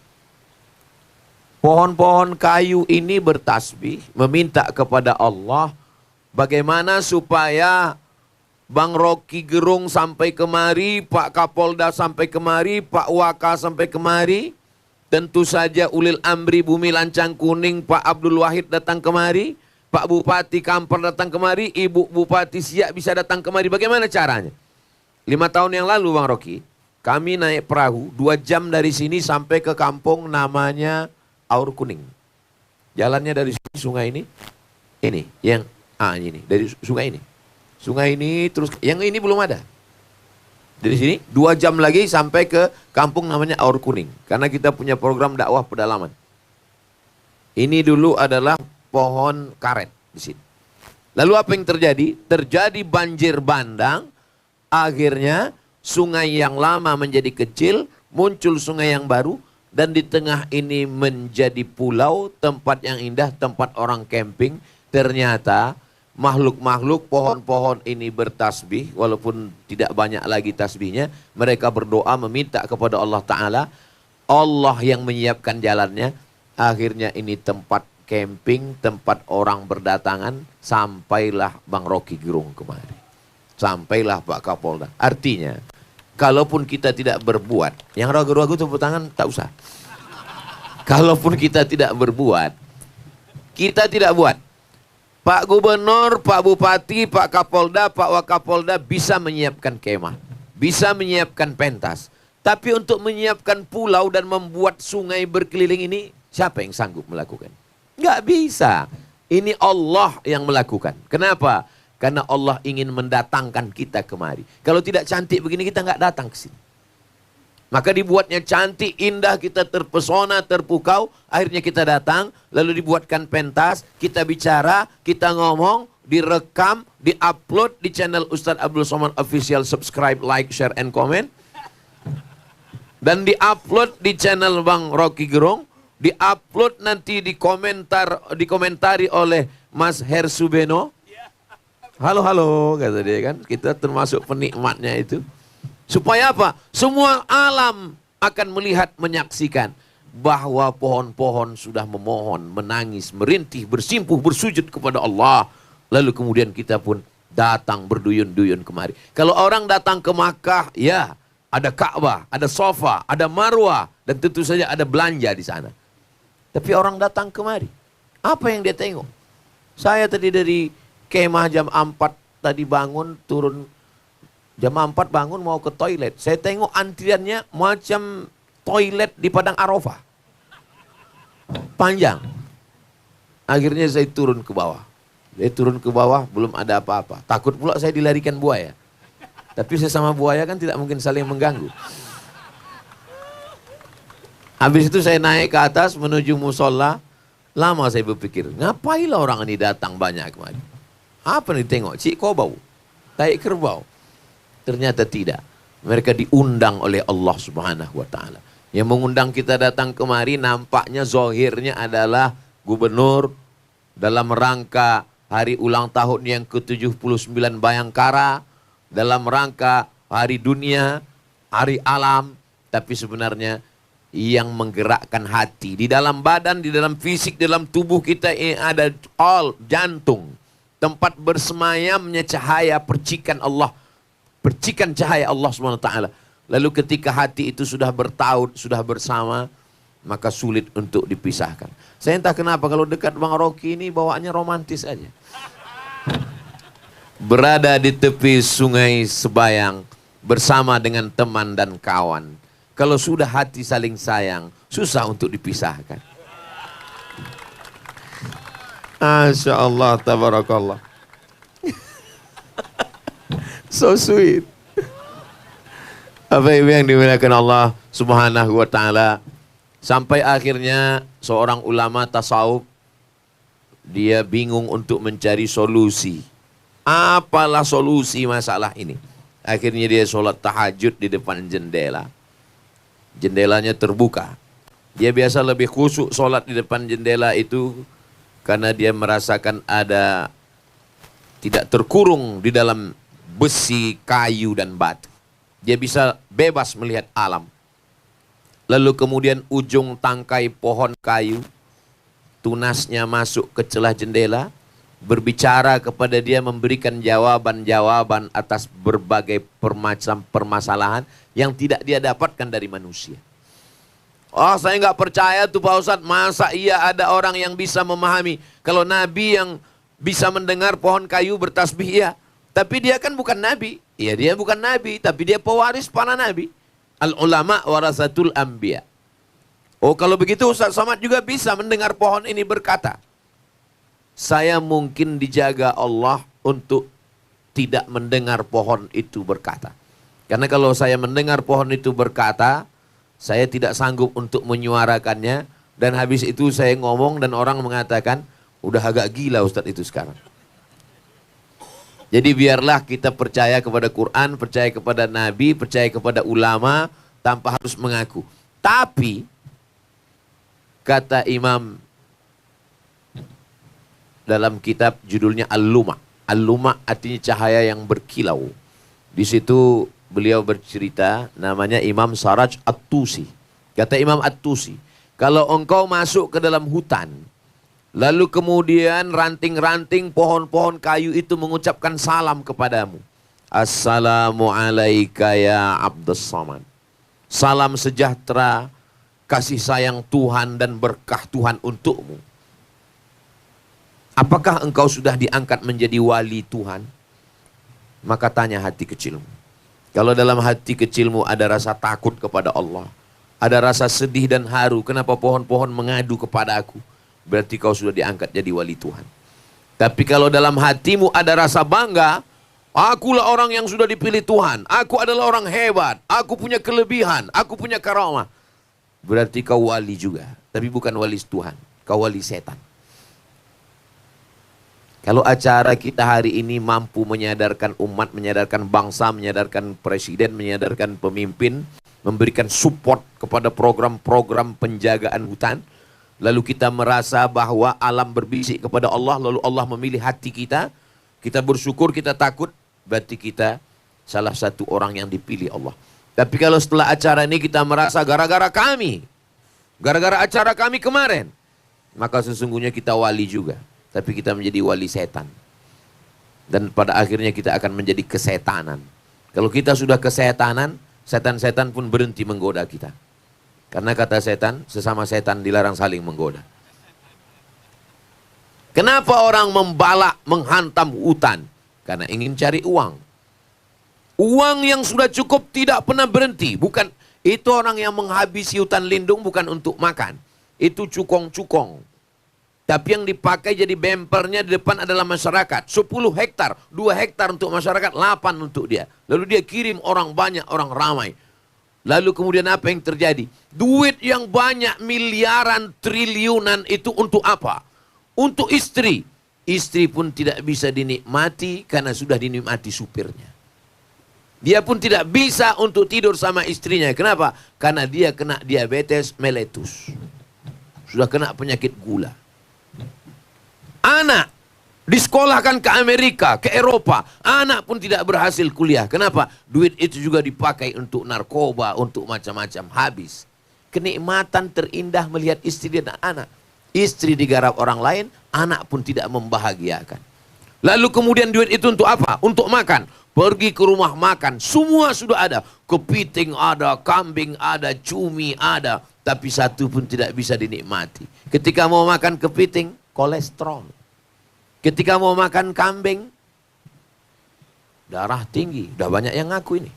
Pohon-pohon kayu ini bertasbih, meminta kepada Allah bagaimana supaya Bang Rocky Gerung sampai kemari, Pak Kapolda sampai kemari, Pak Waka sampai kemari. Tentu saja Ulil Amri Bumi Lancang Kuning, Pak Abdul Wahid datang kemari, Pak Bupati Kampar datang kemari, Ibu Bupati Siak bisa datang kemari. Bagaimana caranya? 5 tahun yang lalu Bang Rocky, kami naik perahu 2 jam dari sini sampai ke kampung namanya Aur Kuning. Jalannya dari sungai ini yang ini dari sungai ini. Sungai ini terus, yang ini belum ada. Dari sini 2 jam lagi sampai ke kampung namanya Aur Kuning. Karena kita punya program dakwah pedalaman. Ini dulu adalah pohon karet di sini. Lalu apa yang terjadi? Terjadi banjir bandang. Akhirnya sungai yang lama menjadi kecil, muncul sungai yang baru. Dan di tengah ini menjadi pulau, tempat yang indah, tempat orang camping. Ternyata makhluk-makhluk pohon-pohon ini bertasbih, walaupun tidak banyak lagi tasbihnya. Mereka berdoa meminta kepada Allah Ta'ala. Allah yang menyiapkan jalannya. Akhirnya ini tempat camping, tempat orang berdatangan. Sampailah Bang Rocky Gerung kemari. Sampailah Pak Kapolda. Artinya, kalaupun kita tidak berbuat, yang ragu-ragu tepuk tangan tak usah. Kalaupun kita tidak berbuat, kita tidak buat. Pak Gubernur, Pak Bupati, Pak Kapolda, Pak Wakapolda bisa menyiapkan kemah, bisa menyiapkan pentas. Tapi untuk menyiapkan pulau dan membuat sungai berkeliling ini, siapa yang sanggup melakukan? Nggak bisa. Ini Allah yang melakukan. Kenapa? Karena Allah ingin mendatangkan kita kemari. Kalau tidak cantik begini, kita nggak datang ke sini. Maka dibuatnya cantik, indah, kita terpesona, terpukau. Akhirnya kita datang, lalu dibuatkan pentas, kita bicara, kita ngomong, direkam, diupload di channel Ustadz Abdul Somad Official. Subscribe, like, share, and comment. Dan diupload di channel Bang Rocky Gerung. Diupload nanti dikomentari oleh Mas Hersubeno. Halo, kata dia kan. Kita termasuk penikmatnya itu. Supaya apa? Semua alam akan melihat, menyaksikan bahwa pohon-pohon sudah memohon, menangis, merintih, bersimpuh, bersujud kepada Allah. Lalu kemudian kita pun datang berduyun-duyun kemari. Kalau orang datang ke Makkah, ya ada Ka'bah, ada Sofa, ada Marwah, dan tentu saja ada belanja di sana. Tapi orang datang kemari, apa yang dia tengok? Saya tadi dari kemah jam 4 tadi bangun, turun jam 4 bangun mau ke toilet. Saya tengok antriannya macam toilet di Padang Arafah. Panjang. Akhirnya saya turun ke bawah. Saya turun ke bawah belum ada apa-apa. Takut pula saya dilarikan buaya. Tapi saya sama buaya kan tidak mungkin saling mengganggu. Habis itu saya naik ke atas menuju musola. Lama saya berpikir, ngapailah orang ini datang banyak kemari? Apa nih tengok? Cik Kobau, tai kerbau. Ternyata tidak. Mereka diundang oleh Allah Subhanahu wa Ta'ala. Yang mengundang kita datang kemari nampaknya zohirnya adalah gubernur dalam rangka hari ulang tahun yang ke-79 Bayangkara, dalam rangka hari dunia, hari alam. Tapi sebenarnya yang menggerakkan hati di dalam badan, di dalam fisik, di dalam tubuh kita ada jantung. Tempat bersemayamnya cahaya percikan Allah. Percikan cahaya Allah SWT. Lalu ketika hati itu sudah bertaut, sudah bersama, maka sulit untuk dipisahkan. Saya entah kenapa kalau dekat Bang Rocky ini bawaannya romantis aja. Berada di tepi sungai Sebayang bersama dengan teman dan kawan. Kalau sudah hati saling sayang, susah untuk dipisahkan. Masya Allah, tabarakallah. So sweet. Apa yang dimuliakan Allah Subhanahu wa Ta'ala. Sampai akhirnya seorang ulama tasawuf, dia bingung untuk mencari solusi. Apalah solusi masalah ini? Akhirnya dia sholat tahajud di depan jendela. Jendelanya terbuka. Dia biasa lebih khusyuk sholat di depan jendela itu karena dia merasakan ada tidak terkurung di dalam besi, kayu, dan batu. Dia bisa bebas melihat alam. Lalu kemudian ujung tangkai pohon kayu, tunasnya masuk ke celah jendela, berbicara kepada dia, memberikan jawaban-jawaban atas berbagai permasalahan yang tidak dia dapatkan dari manusia. Oh, saya nggak percaya tuh Pak Ustadz, masa iya ada orang yang bisa memahami. Kalau Nabi yang bisa mendengar pohon kayu bertasbih, ya. Tapi dia kan bukan Nabi. Iya, dia bukan Nabi, tapi dia pewaris para Nabi. Al-ulama warasatul anbiya. Oh, kalau begitu Ustaz Somad juga bisa mendengar pohon ini berkata, saya mungkin dijaga Allah untuk tidak mendengar pohon itu berkata. Karena kalau saya mendengar pohon itu berkata, saya tidak sanggup untuk menyuarakannya. Dan habis itu saya ngomong dan orang mengatakan, udah agak gila Ustadz itu sekarang. Jadi biarlah kita percaya kepada Quran, percaya kepada Nabi, percaya kepada ulama, tanpa harus mengaku. Tapi, kata Imam dalam kitab judulnya Al-Luma. Al-Luma artinya cahaya yang berkilau. Di situ beliau bercerita, namanya Imam Saraj At-Tusi. Kata Imam At-Tusi, kalau engkau masuk ke dalam hutan, lalu kemudian ranting-ranting pohon-pohon kayu itu mengucapkan salam kepadamu. Assalamualaikum ya Abdus Samad. Salam sejahtera, kasih sayang Tuhan dan berkah Tuhan untukmu. Apakah engkau sudah diangkat menjadi wali Tuhan? Maka tanya hati kecilmu. Kalau dalam hati kecilmu ada rasa takut kepada Allah, ada rasa sedih dan haru, kenapa pohon-pohon mengadu kepada aku? Berarti kau sudah diangkat jadi wali Tuhan. Tapi kalau dalam hatimu ada rasa bangga, akulah orang yang sudah dipilih Tuhan, aku adalah orang hebat, aku punya kelebihan, aku punya karamah, berarti kau wali juga. Tapi bukan wali Tuhan, kau wali setan. Kalau acara kita hari ini mampu menyadarkan umat, menyadarkan bangsa, menyadarkan presiden, menyadarkan pemimpin, memberikan support kepada program-program penjagaan hutan, lalu kita merasa bahwa alam berbisik kepada Allah, lalu Allah memilih hati kita, kita bersyukur, kita takut, berarti kita salah satu orang yang dipilih Allah. Tapi kalau setelah acara ini kita merasa gara-gara kami, gara-gara acara kami kemarin, maka sesungguhnya kita wali juga. Tapi kita menjadi wali setan. Dan pada akhirnya kita akan menjadi kesetanan. Kalau kita sudah kesetanan, setan-setan pun berhenti menggoda kita. Karena kata setan, sesama setan dilarang saling menggoda. Kenapa orang membalak, menghantam hutan? Karena ingin cari uang. Uang yang sudah cukup tidak pernah berhenti. Bukan, itu orang yang menghabisi hutan lindung bukan untuk makan. Itu cukong-cukong. Tapi yang dipakai jadi bempernya di depan adalah masyarakat. 10 hektar, 2 hektar untuk masyarakat, 8 untuk dia. Lalu dia kirim orang banyak, orang ramai. Lalu kemudian apa yang terjadi? Duit yang banyak, miliaran, triliunan itu untuk apa? Untuk istri. Istri pun tidak bisa dinikmati karena sudah dinikmati supirnya. Dia pun tidak bisa untuk tidur sama istrinya. Kenapa? Karena dia kena diabetes mellitus. Sudah kena penyakit gula. Anak disekolahkan ke Amerika, ke Eropa. Anak pun tidak berhasil kuliah. Kenapa? Duit itu juga dipakai untuk narkoba, untuk macam-macam. Habis. Kenikmatan terindah melihat istri dan anak. Istri digarap orang lain, anak pun tidak membahagiakan. Lalu kemudian duit itu untuk apa? Untuk makan. Pergi ke rumah makan. Semua sudah ada. Kepiting ada, kambing ada, cumi ada. Tapi satu pun tidak bisa dinikmati. Ketika mau makan kepiting, kolesterol. Ketika mau makan kambing, darah tinggi. Udah banyak yang ngaku ini.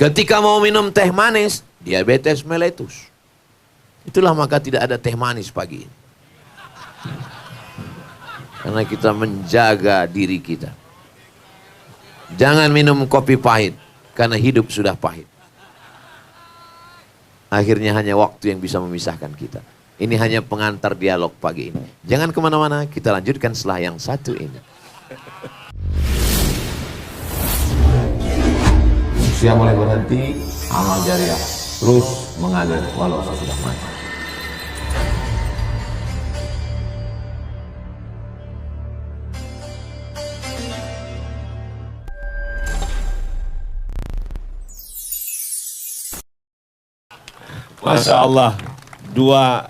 Ketika mau minum teh manis, diabetes mellitus. Itulah maka tidak ada teh manis pagi ini. Karena kita menjaga diri kita. Jangan minum kopi pahit, karena hidup sudah pahit. Akhirnya hanya waktu yang bisa memisahkan kita. Ini hanya pengantar dialog pagi ini. Jangan kemana-mana, kita lanjutkan setelah yang satu ini. Usia mulai berhenti, amal jariah terus mengalir walau sudah mati. Masya Allah, dua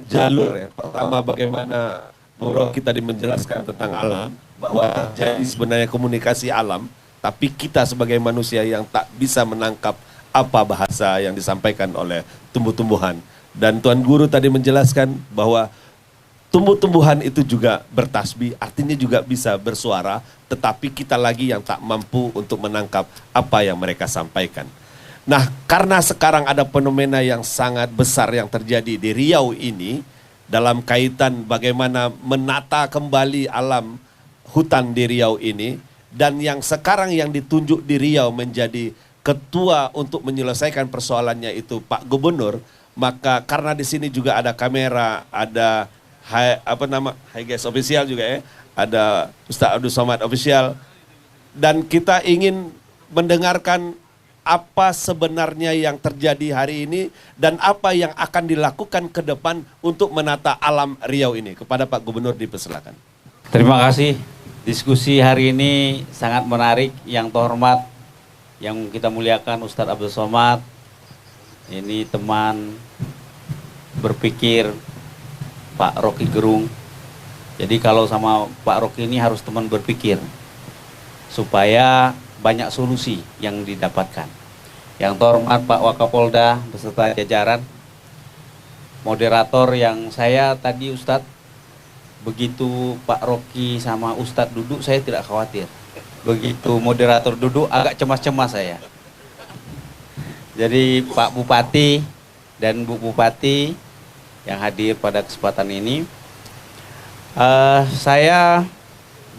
jalur ya. Pertama bagaimana Bung Rocky tadi menjelaskan tentang alam, bahwa terjadi sebenarnya komunikasi alam, tapi kita sebagai manusia yang tak bisa menangkap apa bahasa yang disampaikan oleh tumbuh-tumbuhan. Dan Tuan Guru tadi menjelaskan bahwa tumbuh-tumbuhan itu juga bertasbih, artinya juga bisa bersuara, tetapi kita lagi yang tak mampu untuk menangkap apa yang mereka sampaikan. Nah, karena sekarang ada fenomena yang sangat besar yang terjadi di Riau ini, dalam kaitan bagaimana menata kembali alam hutan di Riau ini, dan yang sekarang yang ditunjuk di Riau menjadi ketua untuk menyelesaikan persoalannya itu Pak Gubernur, maka karena di sini juga ada kamera, ada Hai Guys Official juga ya, ada Ustaz Abdul Somad Official, dan kita ingin mendengarkan apa sebenarnya yang terjadi hari ini dan apa yang akan dilakukan ke depan untuk menata alam Riau ini. Kepada Pak Gubernur dipersilakan. Terima kasih. Diskusi hari ini sangat menarik. Yang terhormat, yang kita muliakan Ustadz Abdul Somad, ini teman berpikir Pak Rocky Gerung. Jadi kalau sama Pak Rocky ini harus teman berpikir supaya banyak solusi yang didapatkan. Yang terhormat Pak Wakapolda beserta jajaran, moderator yang saya tadi Ustadz, begitu Pak Rocky sama Ustadz duduk saya tidak khawatir. Begitu moderator duduk agak cemas-cemas saya. Jadi Pak Bupati dan Bu Bupati yang hadir pada kesempatan ini, saya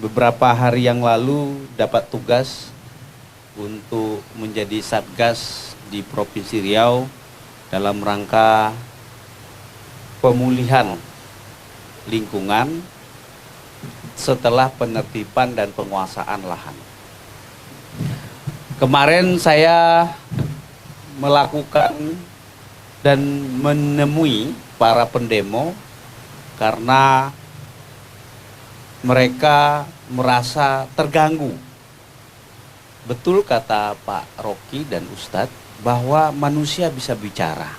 beberapa hari yang lalu dapat tugas untuk menjadi Satgas di Provinsi Riau dalam rangka pemulihan lingkungan setelah penertiban dan penguasaan lahan. Kemarin saya melakukan dan menemui para pendemo karena mereka merasa terganggu. Betul kata Pak Rocky dan Ustadz bahwa manusia bisa bicara.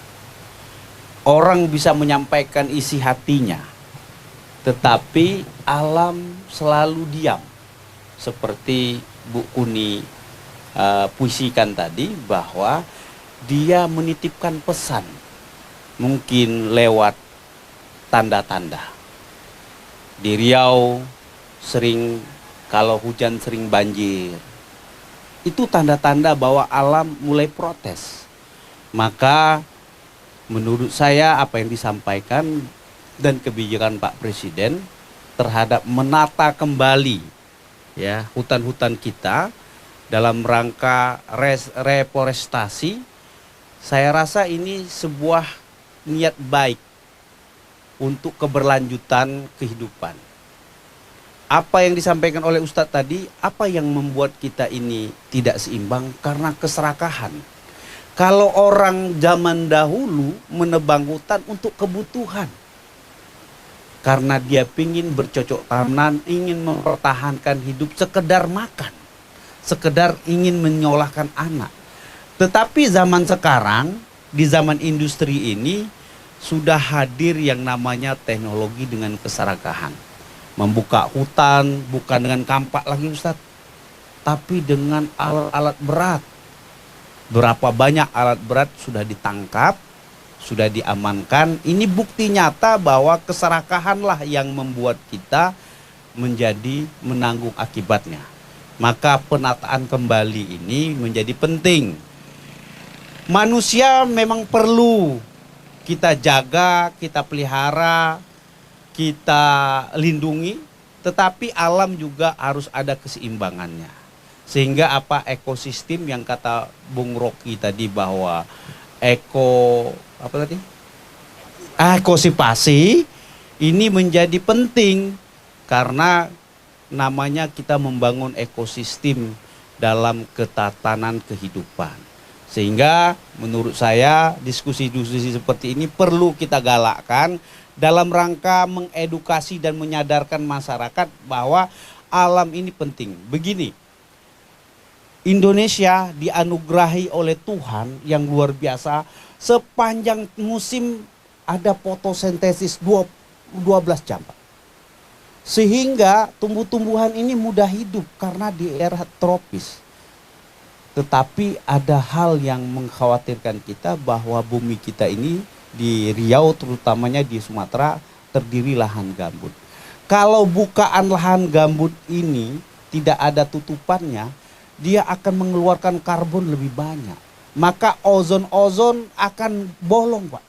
Orang bisa menyampaikan isi hatinya. Tetapi alam selalu diam. Seperti Bu Kuni puisikan tadi bahwa dia menitipkan pesan. Mungkin lewat tanda-tanda. Di Riau sering kalau hujan sering banjir. Itu tanda-tanda bahwa alam mulai protes. Maka menurut saya apa yang disampaikan dan kebijakan Pak Presiden terhadap menata kembali ya hutan-hutan kita dalam rangka reforestasi, saya rasa ini sebuah niat baik untuk keberlanjutan kehidupan. Apa yang disampaikan oleh Ustadz tadi, apa yang membuat kita ini tidak seimbang? Karena keserakahan. Kalau orang zaman dahulu menebang hutan untuk kebutuhan. Karena dia ingin bercocok tanam, ingin mempertahankan hidup, sekedar makan. Sekedar ingin menyolahkan anak. Tetapi zaman sekarang, di zaman industri ini, sudah hadir yang namanya teknologi dengan keserakahan. Membuka hutan bukan dengan kampak lagi Ustadz, tapi dengan alat-alat berat. Berapa banyak alat berat sudah ditangkap, sudah diamankan. Ini bukti nyata bahwa keserakahanlah yang membuat kita menjadi menanggung akibatnya. Maka penataan kembali ini menjadi penting. Manusia memang perlu kita jaga, kita pelihara, kita lindungi, tetapi alam juga harus ada keseimbangannya. Sehingga apa ekosistem yang kata Bung Rocky tadi bahwa ekosipasi ini menjadi penting karena namanya kita membangun ekosistem dalam ketatanan kehidupan. Sehingga menurut saya diskusi-diskusi seperti ini perlu kita galakkan dalam rangka mengedukasi dan menyadarkan masyarakat bahwa alam ini penting. Begini, Indonesia dianugerahi oleh Tuhan yang luar biasa, sepanjang musim ada fotosintesis 12 jam. Sehingga tumbuh-tumbuhan ini mudah hidup karena di era tropis. Tetapi ada hal yang mengkhawatirkan kita bahwa bumi kita ini di Riau terutamanya di Sumatera terdiri lahan gambut. Kalau bukaan lahan gambut ini tidak ada tutupannya, dia akan mengeluarkan karbon lebih banyak. Maka ozon akan bolong, Pak.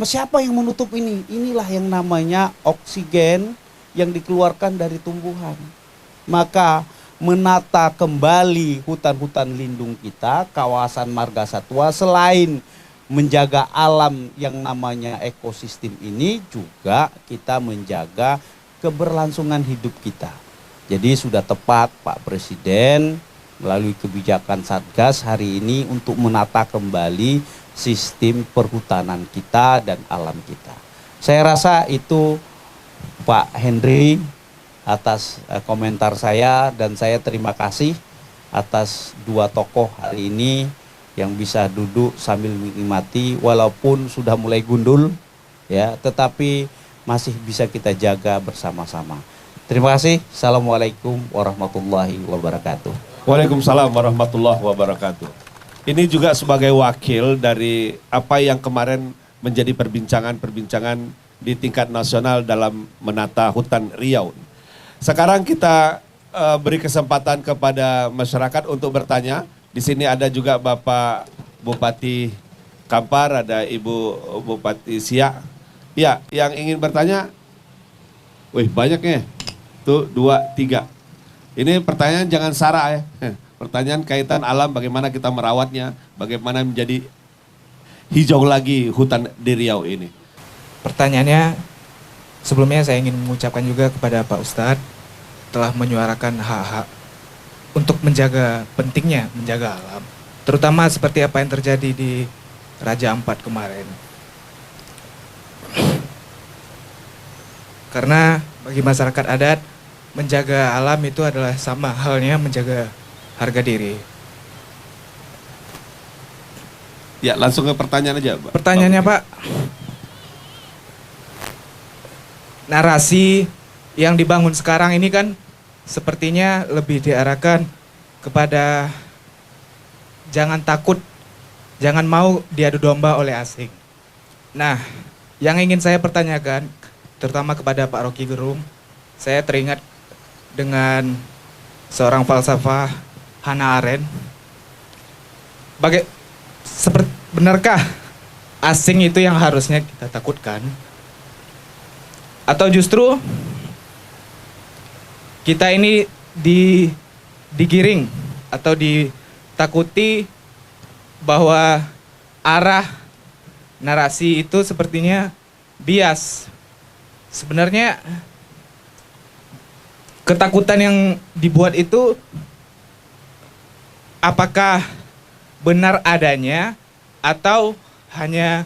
Siapa yang menutup ini? Inilah yang namanya oksigen yang dikeluarkan dari tumbuhan. Maka menata kembali hutan-hutan lindung kita, kawasan marga satwa, selain menjaga alam yang namanya ekosistem ini, juga kita menjaga keberlangsungan hidup kita. Jadi sudah tepat Pak Presiden melalui kebijakan Satgas hari ini untuk menata kembali sistem perhutanan kita dan alam kita. Saya rasa itu Pak Henry atas komentar saya, dan saya terima kasih atas dua tokoh hari ini yang bisa duduk sambil menikmati walaupun sudah mulai gundul ya, tetapi masih bisa kita jaga bersama-sama. Terima kasih. Assalamualaikum warahmatullahi wabarakatuh. Waalaikumsalam warahmatullahi wabarakatuh. Ini juga sebagai wakil dari apa yang kemarin menjadi perbincangan di tingkat nasional dalam menata hutan Riau. Sekarang kita beri kesempatan kepada masyarakat untuk bertanya. Di sini ada juga Bapak Bupati Kampar, ada Ibu Bupati Siak. Ya, yang ingin bertanya, wih banyaknya. Tuh 2, 3. Ini pertanyaan jangan sara ya. Pertanyaan kaitan alam, bagaimana kita merawatnya, bagaimana menjadi hijau lagi hutan di Riau ini. Pertanyaannya, sebelumnya saya ingin mengucapkan juga kepada Pak Ustadz telah menyuarakan hak-hak untuk menjaga, pentingnya menjaga alam. Terutama seperti apa yang terjadi di Raja Ampat kemarin. Karena bagi masyarakat adat, menjaga alam itu adalah sama halnya menjaga harga diri. Ya, langsung ke pertanyaan aja, Pak. Pertanyaannya, Pak, narasi yang dibangun sekarang ini kan sepertinya lebih diarahkan kepada jangan takut, jangan mau diadu domba oleh asing. Nah, yang ingin saya pertanyakan, terutama kepada Pak Rocky Gerung, saya teringat dengan seorang falsafah Hannah Arendt. Benarkah asing itu yang harusnya kita takutkan? Atau justru kita ini digiring atau ditakuti bahwa arah narasi itu sepertinya bias. Sebenarnya ketakutan yang dibuat itu apakah benar adanya atau hanya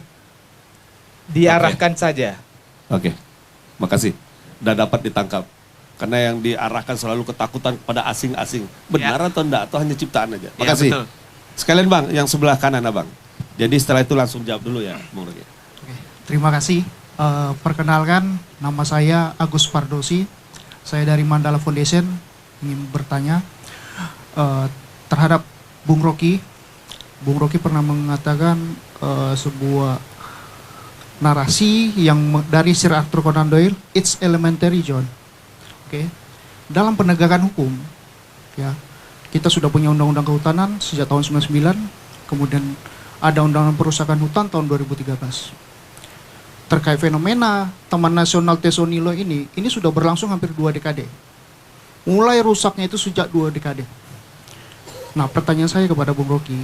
diarahkan saja? Oke, makasih. Udah dapat ditangkap. Karena yang diarahkan selalu ketakutan kepada asing-asing. Benar atau enggak? Atau hanya ciptaan aja? Makasih. Ya, sekalian Bang, yang sebelah kanan Abang. Jadi setelah itu langsung jawab dulu ya, Bang Rocky. Oke, terima kasih. Perkenalkan, nama saya Agus Pardosi. Saya dari Mandala Foundation. Ingin bertanya terhadap Bung Rocky. Bung Rocky pernah mengatakan sebuah narasi yang dari Sir Arthur Conan Doyle, it's elementary John. Oke. Dalam penegakan hukum, ya, kita sudah punya undang-undang kehutanan sejak tahun 99, kemudian ada undang-undang perusahaan hutan tahun 2013. Terkait fenomena Taman Nasional Tesonilo ini sudah berlangsung hampir 2 dekade. Mulai rusaknya itu sejak 2 dekade. Nah, pertanyaan saya kepada Bung Rocky,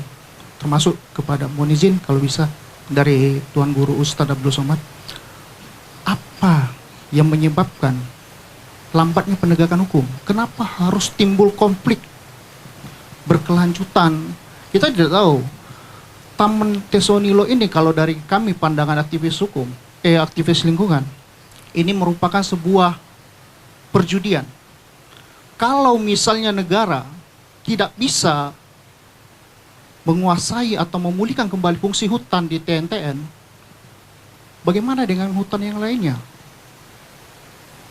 termasuk kepada, mohon izin kalau bisa, dari Tuan Guru Ustadz Abdul Somad, apa yang menyebabkan lambatnya penegakan hukum? Kenapa harus timbul konflik berkelanjutan? Kita tidak tahu. Taman Tesonilo ini kalau dari kami pandangan aktivis hukum, aktivis lingkungan, ini merupakan sebuah perjudian. Kalau misalnya negara tidak bisa menguasai atau memulihkan kembali fungsi hutan di TNTN, bagaimana dengan hutan yang lainnya?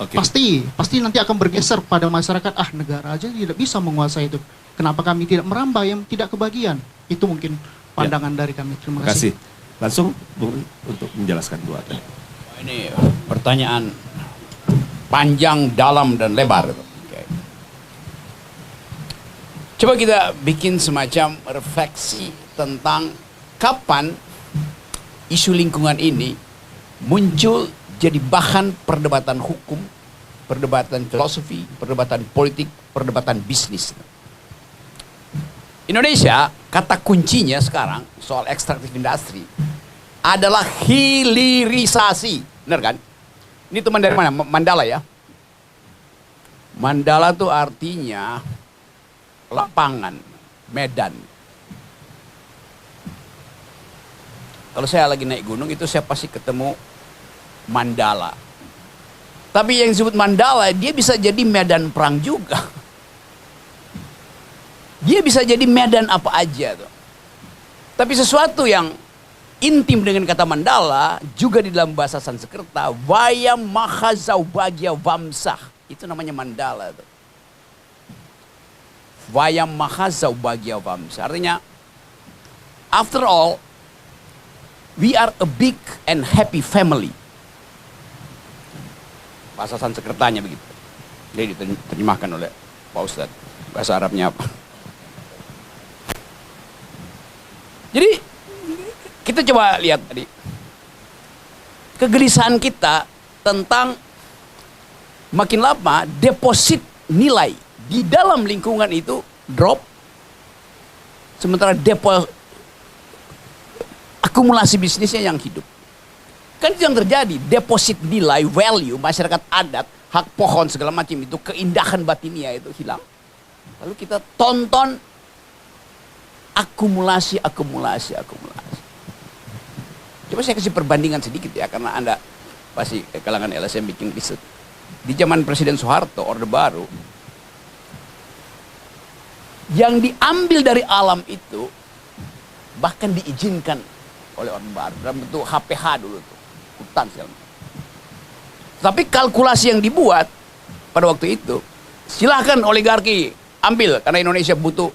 Oke. Pasti nanti akan bergeser pada masyarakat, negara aja tidak bisa menguasai itu. Kenapa kami tidak merambah yang tidak kebagian? Itu mungkin pandangan dari kami. Terima kasih. Langsung Bung untuk menjelaskan dua tadi. Ini pertanyaan panjang, dalam, dan lebar. Oke. Coba kita bikin semacam refleksi tentang kapan isu lingkungan ini muncul jadi bahan perdebatan hukum, perdebatan filosofi, perdebatan politik, perdebatan bisnis. Indonesia, kata kuncinya sekarang soal ekstraktif industri adalah hilirisasi. Benar kan? Ini teman dari mana? Mandala ya? Mandala itu artinya lapangan, medan. Kalau saya lagi naik gunung itu saya pasti ketemu Mandala. Tapi yang disebut Mandala, dia bisa jadi medan perang juga. Dia bisa jadi medan apa aja tuh. Tapi sesuatu yang intim dengan kata Mandala juga di dalam bahasa Sanskerta, Vayam Mahazaubagya Vamsah. Itu namanya Mandala tuh. Vayam Mahazaubagya Vamsah. Artinya, after all, we are a big and happy family. Bahasa Sanskertanya begitu. Jadi diterjemahkan oleh Pak Ustadz. Bahasa Arabnya apa? Jadi kita coba lihat tadi. Kegelisahan kita tentang makin lama deposit nilai di dalam lingkungan itu drop. Sementara akumulasi bisnisnya yang hidup. Kan itu yang terjadi, deposit nilai, value, masyarakat adat, hak pohon segala macam itu, keindahan batinia itu hilang. Lalu kita tonton akumulasi. Coba saya kasih perbandingan sedikit ya, karena Anda pasti kalangan LSM bikin riset. Di zaman Presiden Soeharto, Orde Baru, yang diambil dari alam itu bahkan diizinkan oleh Orde Baru dalam bentuk HPH dulu tuh. Hutan segala. Tapi kalkulasi yang dibuat pada waktu itu, silahkan oligarki ambil karena Indonesia butuh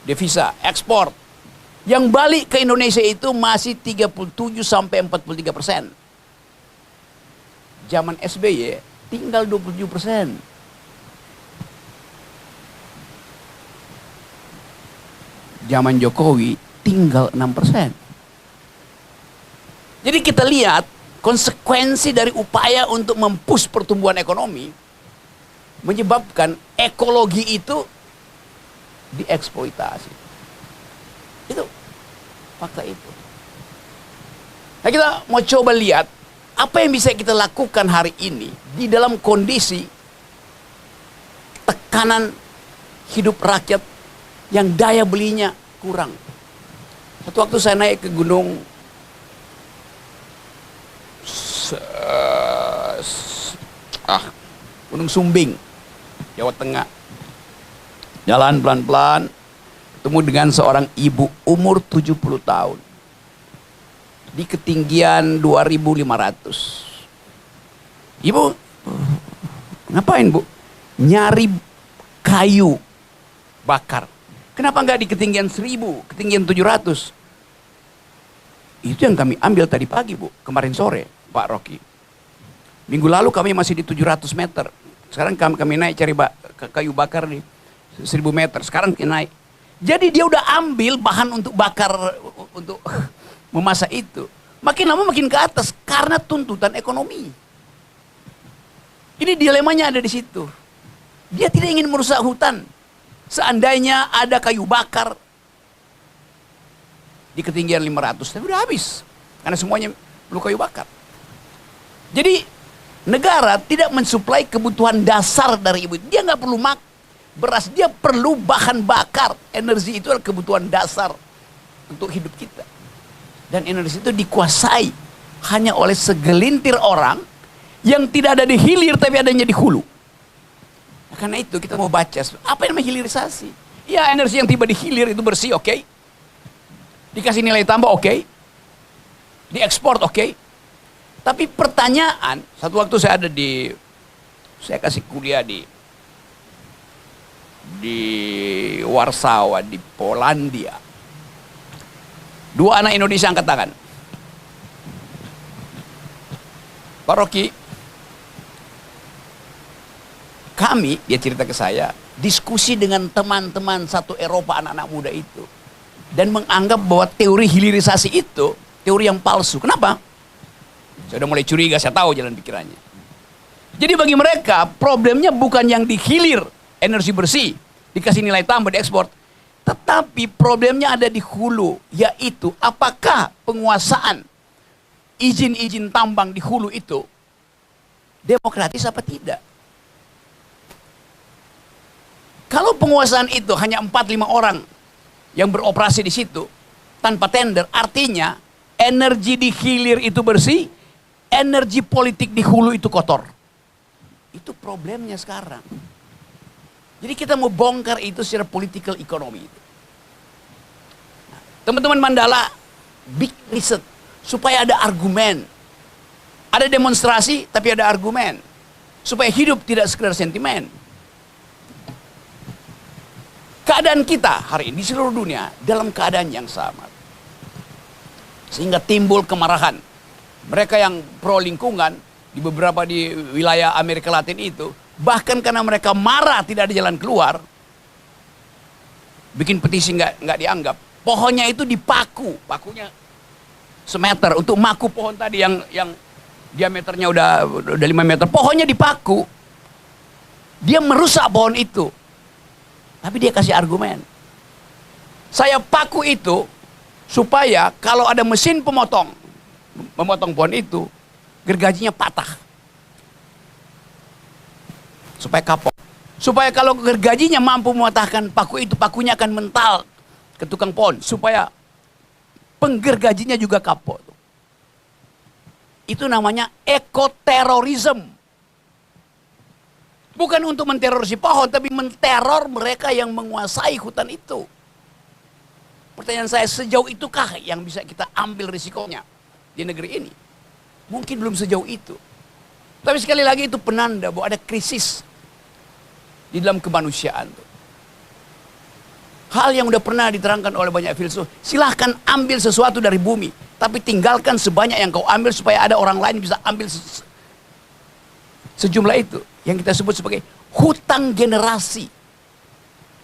devisa, ekspor. Yang balik ke Indonesia itu masih 37 sampai 43%. Zaman SBY tinggal 27%. Zaman Jokowi tinggal 6%. Jadi kita lihat konsekuensi dari upaya untuk mempush pertumbuhan ekonomi menyebabkan ekologi itu dieksploitasi. Itu fakta itu. Nah, kita mau coba lihat apa yang bisa kita lakukan hari ini di dalam kondisi tekanan hidup rakyat yang daya belinya kurang. Satu waktu saya naik ke Gunung Sumbing, Jawa Tengah. Jalan pelan-pelan, ketemu dengan seorang ibu umur 70 tahun. Di ketinggian 2.500. Ibu, ngapain Bu? Nyari kayu bakar. Kenapa nggak di ketinggian 1.000, ketinggian 700? Itu yang kami ambil tadi pagi Bu, kemarin sore Pak Rocky. Minggu lalu kami masih di 700 meter. Sekarang kami naik cari kayu bakar nih. 1.000 meter, sekarang naik. Jadi dia udah ambil bahan untuk bakar, untuk memasak itu. Makin lama makin ke atas, karena tuntutan ekonomi. Ini dilemanya ada di situ. Dia tidak ingin merusak hutan. Seandainya ada kayu bakar di ketinggian 500, tapi udah habis. Karena semuanya perlu kayu bakar. Jadi negara tidak mensuplai kebutuhan dasar dari ibu. Dia nggak perlu beras, dia perlu bahan bakar. Energi itu adalah kebutuhan dasar untuk hidup kita. Dan energi itu dikuasai hanya oleh segelintir orang yang tidak ada di hilir tapi adanya di hulu. Karena itu kita mau baca apa yang namanya hilirisasi. Ya, energi yang tiba di hilir itu bersih, oke. Dikasih nilai tambah, oke. Diekspor, oke. Tapi pertanyaan, satu waktu saya kasih kuliah di Warsawa, di Polandia. 2 anak Indonesia angkat tangan. Pak Rocky, kami, dia cerita ke saya, diskusi dengan teman-teman satu Eropa, anak-anak muda itu. Dan menganggap bahwa teori hilirisasi itu teori yang palsu. Kenapa? Saya udah mulai curiga, saya tahu jalan pikirannya. Jadi bagi mereka, problemnya bukan yang dihilir, energi bersih, dikasih nilai tambah, diekspor. Tetapi problemnya ada di hulu, yaitu apakah penguasaan izin-izin tambang di hulu itu demokratis apa tidak? Kalau penguasaan itu hanya 4-5 orang yang beroperasi di situ tanpa tender, artinya energi di hilir itu bersih, energi politik di hulu itu kotor. Itu problemnya sekarang. Jadi kita mau bongkar itu secara political economy. Teman-teman Mandala, big research supaya ada argumen. Ada demonstrasi tapi ada argumen. Supaya hidup tidak sekedar sentimen. Keadaan kita hari ini di seluruh dunia dalam keadaan yang sama. Sehingga timbul kemarahan. Mereka yang pro lingkungan di beberapa di wilayah Amerika Latin itu, bahkan karena mereka marah tidak ada jalan keluar, bikin petisi nggak dianggap. Pohonnya itu dipaku, pakunya semeter untuk maku pohon tadi yang diameternya udah 5 meter. Pohonnya dipaku, dia merusak pohon itu. Tapi dia kasih argumen. Saya paku itu supaya kalau ada mesin memotong pohon itu, gergajinya patah. Supaya kapok. Supaya kalau gergajinya mampu mematahkan paku itu, pakunya akan mental ke tukang pohon. Supaya penggergajinya juga kapok. Itu namanya ekoterorisme. Bukan untuk menteror si pohon, tapi menteror mereka yang menguasai hutan itu. Pertanyaan saya, sejauh itukah yang bisa kita ambil risikonya di negeri ini? Mungkin belum sejauh itu. Tapi sekali lagi itu penanda bahwa ada krisis di dalam kemanusiaan. Hal yang udah pernah diterangkan oleh banyak filsuf, silahkan ambil sesuatu dari bumi, tapi tinggalkan sebanyak yang kau ambil supaya ada orang lain bisa ambil sejumlah itu. Yang kita sebut sebagai hutang generasi.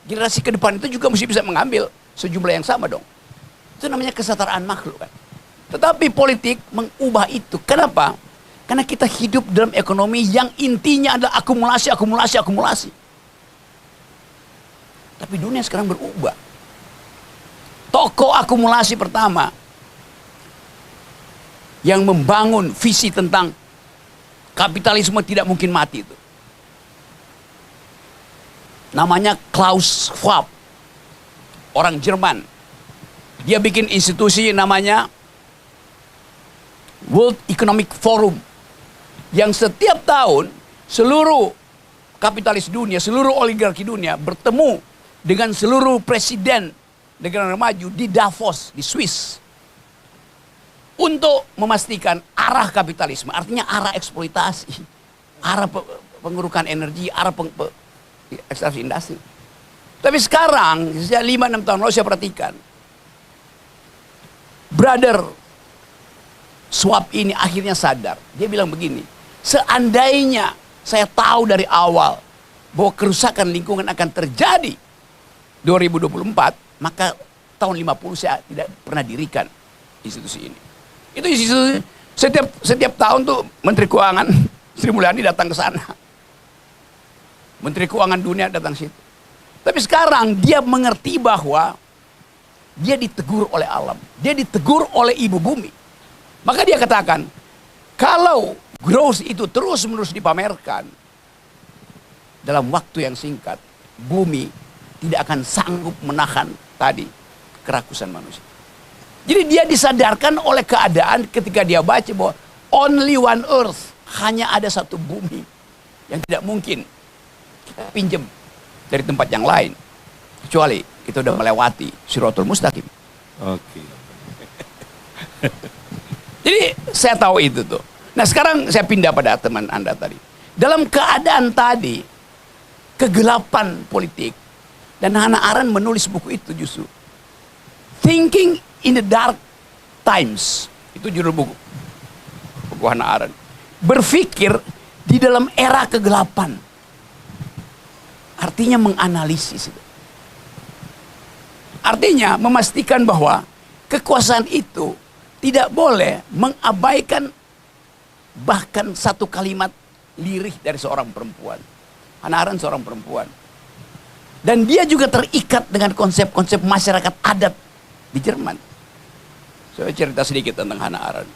Generasi ke depan itu juga mesti bisa mengambil sejumlah yang sama dong. Itu namanya kesetaraan makhluk kan. Tetapi politik mengubah itu. Kenapa? Karena kita hidup dalam ekonomi yang intinya adalah akumulasi, akumulasi, akumulasi. Tapi dunia sekarang berubah. Tokoh akumulasi pertama yang membangun visi tentang kapitalisme tidak mungkin mati itu, namanya Klaus Schwab, orang Jerman. Dia bikin institusi namanya World Economic Forum, yang setiap tahun seluruh kapitalis dunia, seluruh oligarki dunia bertemu dengan seluruh presiden negara maju di Davos, di Swiss, untuk memastikan arah kapitalisme, artinya arah eksploitasi, arah pengurukan energi, arah ekstraksi industri. Tapi sekarang, sejak 5-6 tahun lalu saya perhatikan, brother Schwab ini akhirnya sadar. Dia bilang begini, seandainya saya tahu dari awal bahwa kerusakan lingkungan akan terjadi 2024, maka tahun 50 saya tidak pernah dirikan institusi ini. Itu institusi, setiap tahun tuh Menteri Keuangan Sri Mulyani datang ke sana. Menteri Keuangan dunia datang situ. Tapi sekarang dia mengerti bahwa dia ditegur oleh alam. Dia ditegur oleh ibu bumi. Maka dia katakan, kalau growth itu terus-menerus dipamerkan, dalam waktu yang singkat, bumi tidak akan sanggup menahan tadi kerakusan manusia. Jadi dia disadarkan oleh keadaan ketika dia baca bahwa only one earth, hanya ada satu bumi yang tidak mungkin kita pinjam dari tempat yang lain. Kecuali kita udah melewati Siratul Mustaqim. Oke. Jadi saya tahu itu tuh. Nah sekarang saya pindah pada teman Anda tadi. Dalam keadaan tadi, kegelapan politik, dan Hannah Arendt menulis buku itu justru. Thinking in the Dark Times. Itu judul buku. Buku Hannah Arendt. Berpikir di dalam era kegelapan. Artinya menganalisis itu. Artinya memastikan bahwa kekuasaan itu tidak boleh mengabaikan bahkan satu kalimat lirih dari seorang perempuan. Hannah Arendt seorang perempuan. Dan dia juga terikat dengan konsep-konsep masyarakat adat di Jerman. Saya cerita sedikit tentang Hannah Arendt.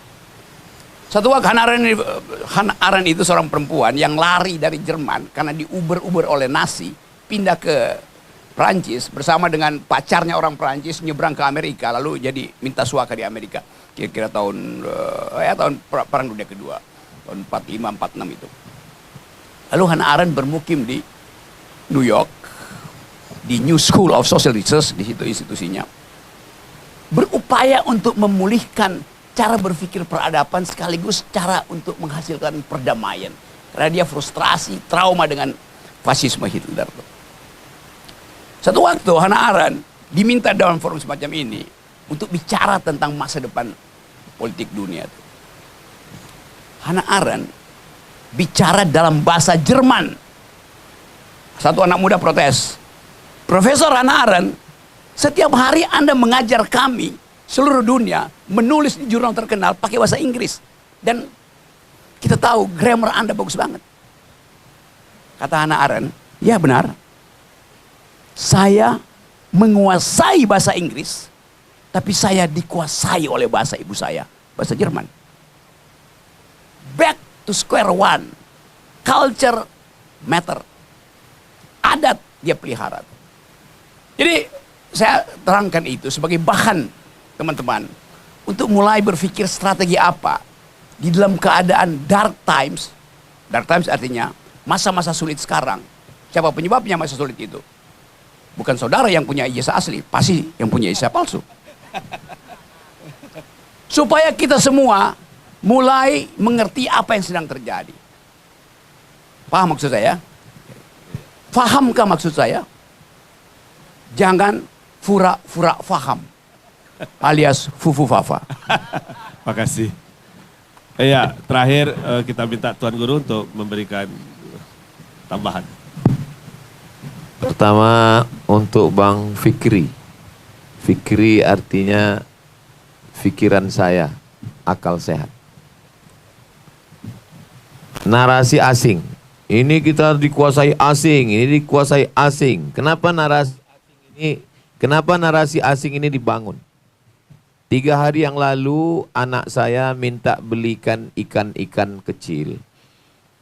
Satu waktu Hannah Arendt itu seorang perempuan yang lari dari Jerman karena diuber-uber oleh Nazi, pindah ke Prancis bersama dengan pacarnya orang Prancis, nyebrang ke Amerika, lalu jadi minta suaka di Amerika. Kira-kira tahun Perang Dunia Kedua, tahun 45-46 itu. Lalu Hannah Arendt bermukim di New York, di New School of Social Research, di situ institusinya. Berupaya untuk memulihkan cara berpikir peradaban sekaligus cara untuk menghasilkan perdamaian. Karena dia frustrasi, trauma dengan fasisme Hitler. Satu waktu Hannah Arendt diminta dalam forum semacam ini untuk bicara tentang masa depan politik dunia. Hannah Arendt bicara dalam bahasa Jerman. Satu anak muda protes. Profesor Hannah Arendt, setiap hari Anda mengajar kami seluruh dunia menulis di jurnal terkenal pakai bahasa Inggris. Dan kita tahu grammar Anda bagus banget. Kata Hannah Arendt, ya benar. Saya menguasai bahasa Inggris, tapi saya dikuasai oleh bahasa ibu saya, bahasa Jerman. Back to square one. Culture matter. Adat dia pelihara. Jadi saya terangkan itu sebagai bahan teman-teman untuk mulai berpikir strategi apa di dalam keadaan dark times. Dark times artinya masa-masa sulit sekarang. Siapa penyebabnya masa sulit itu? Bukan saudara yang punya ijazah asli, pasti yang punya ijazah palsu. Supaya kita semua mulai mengerti apa yang sedang terjadi. Paham maksud saya? Fahamkah maksud saya? Jangan fura-fura faham, alias fufu-fafa. Makasih. Iya, terakhir kita minta Tuan Guru untuk memberikan tambahan. Pertama untuk Bang Fikri. Fikri artinya pikiran saya, akal sehat. Narasi asing. Ini kita dikuasai asing, ini dikuasai asing. Kenapa narasi asing ini dibangun? 3 hari yang lalu anak saya minta belikan ikan-ikan kecil.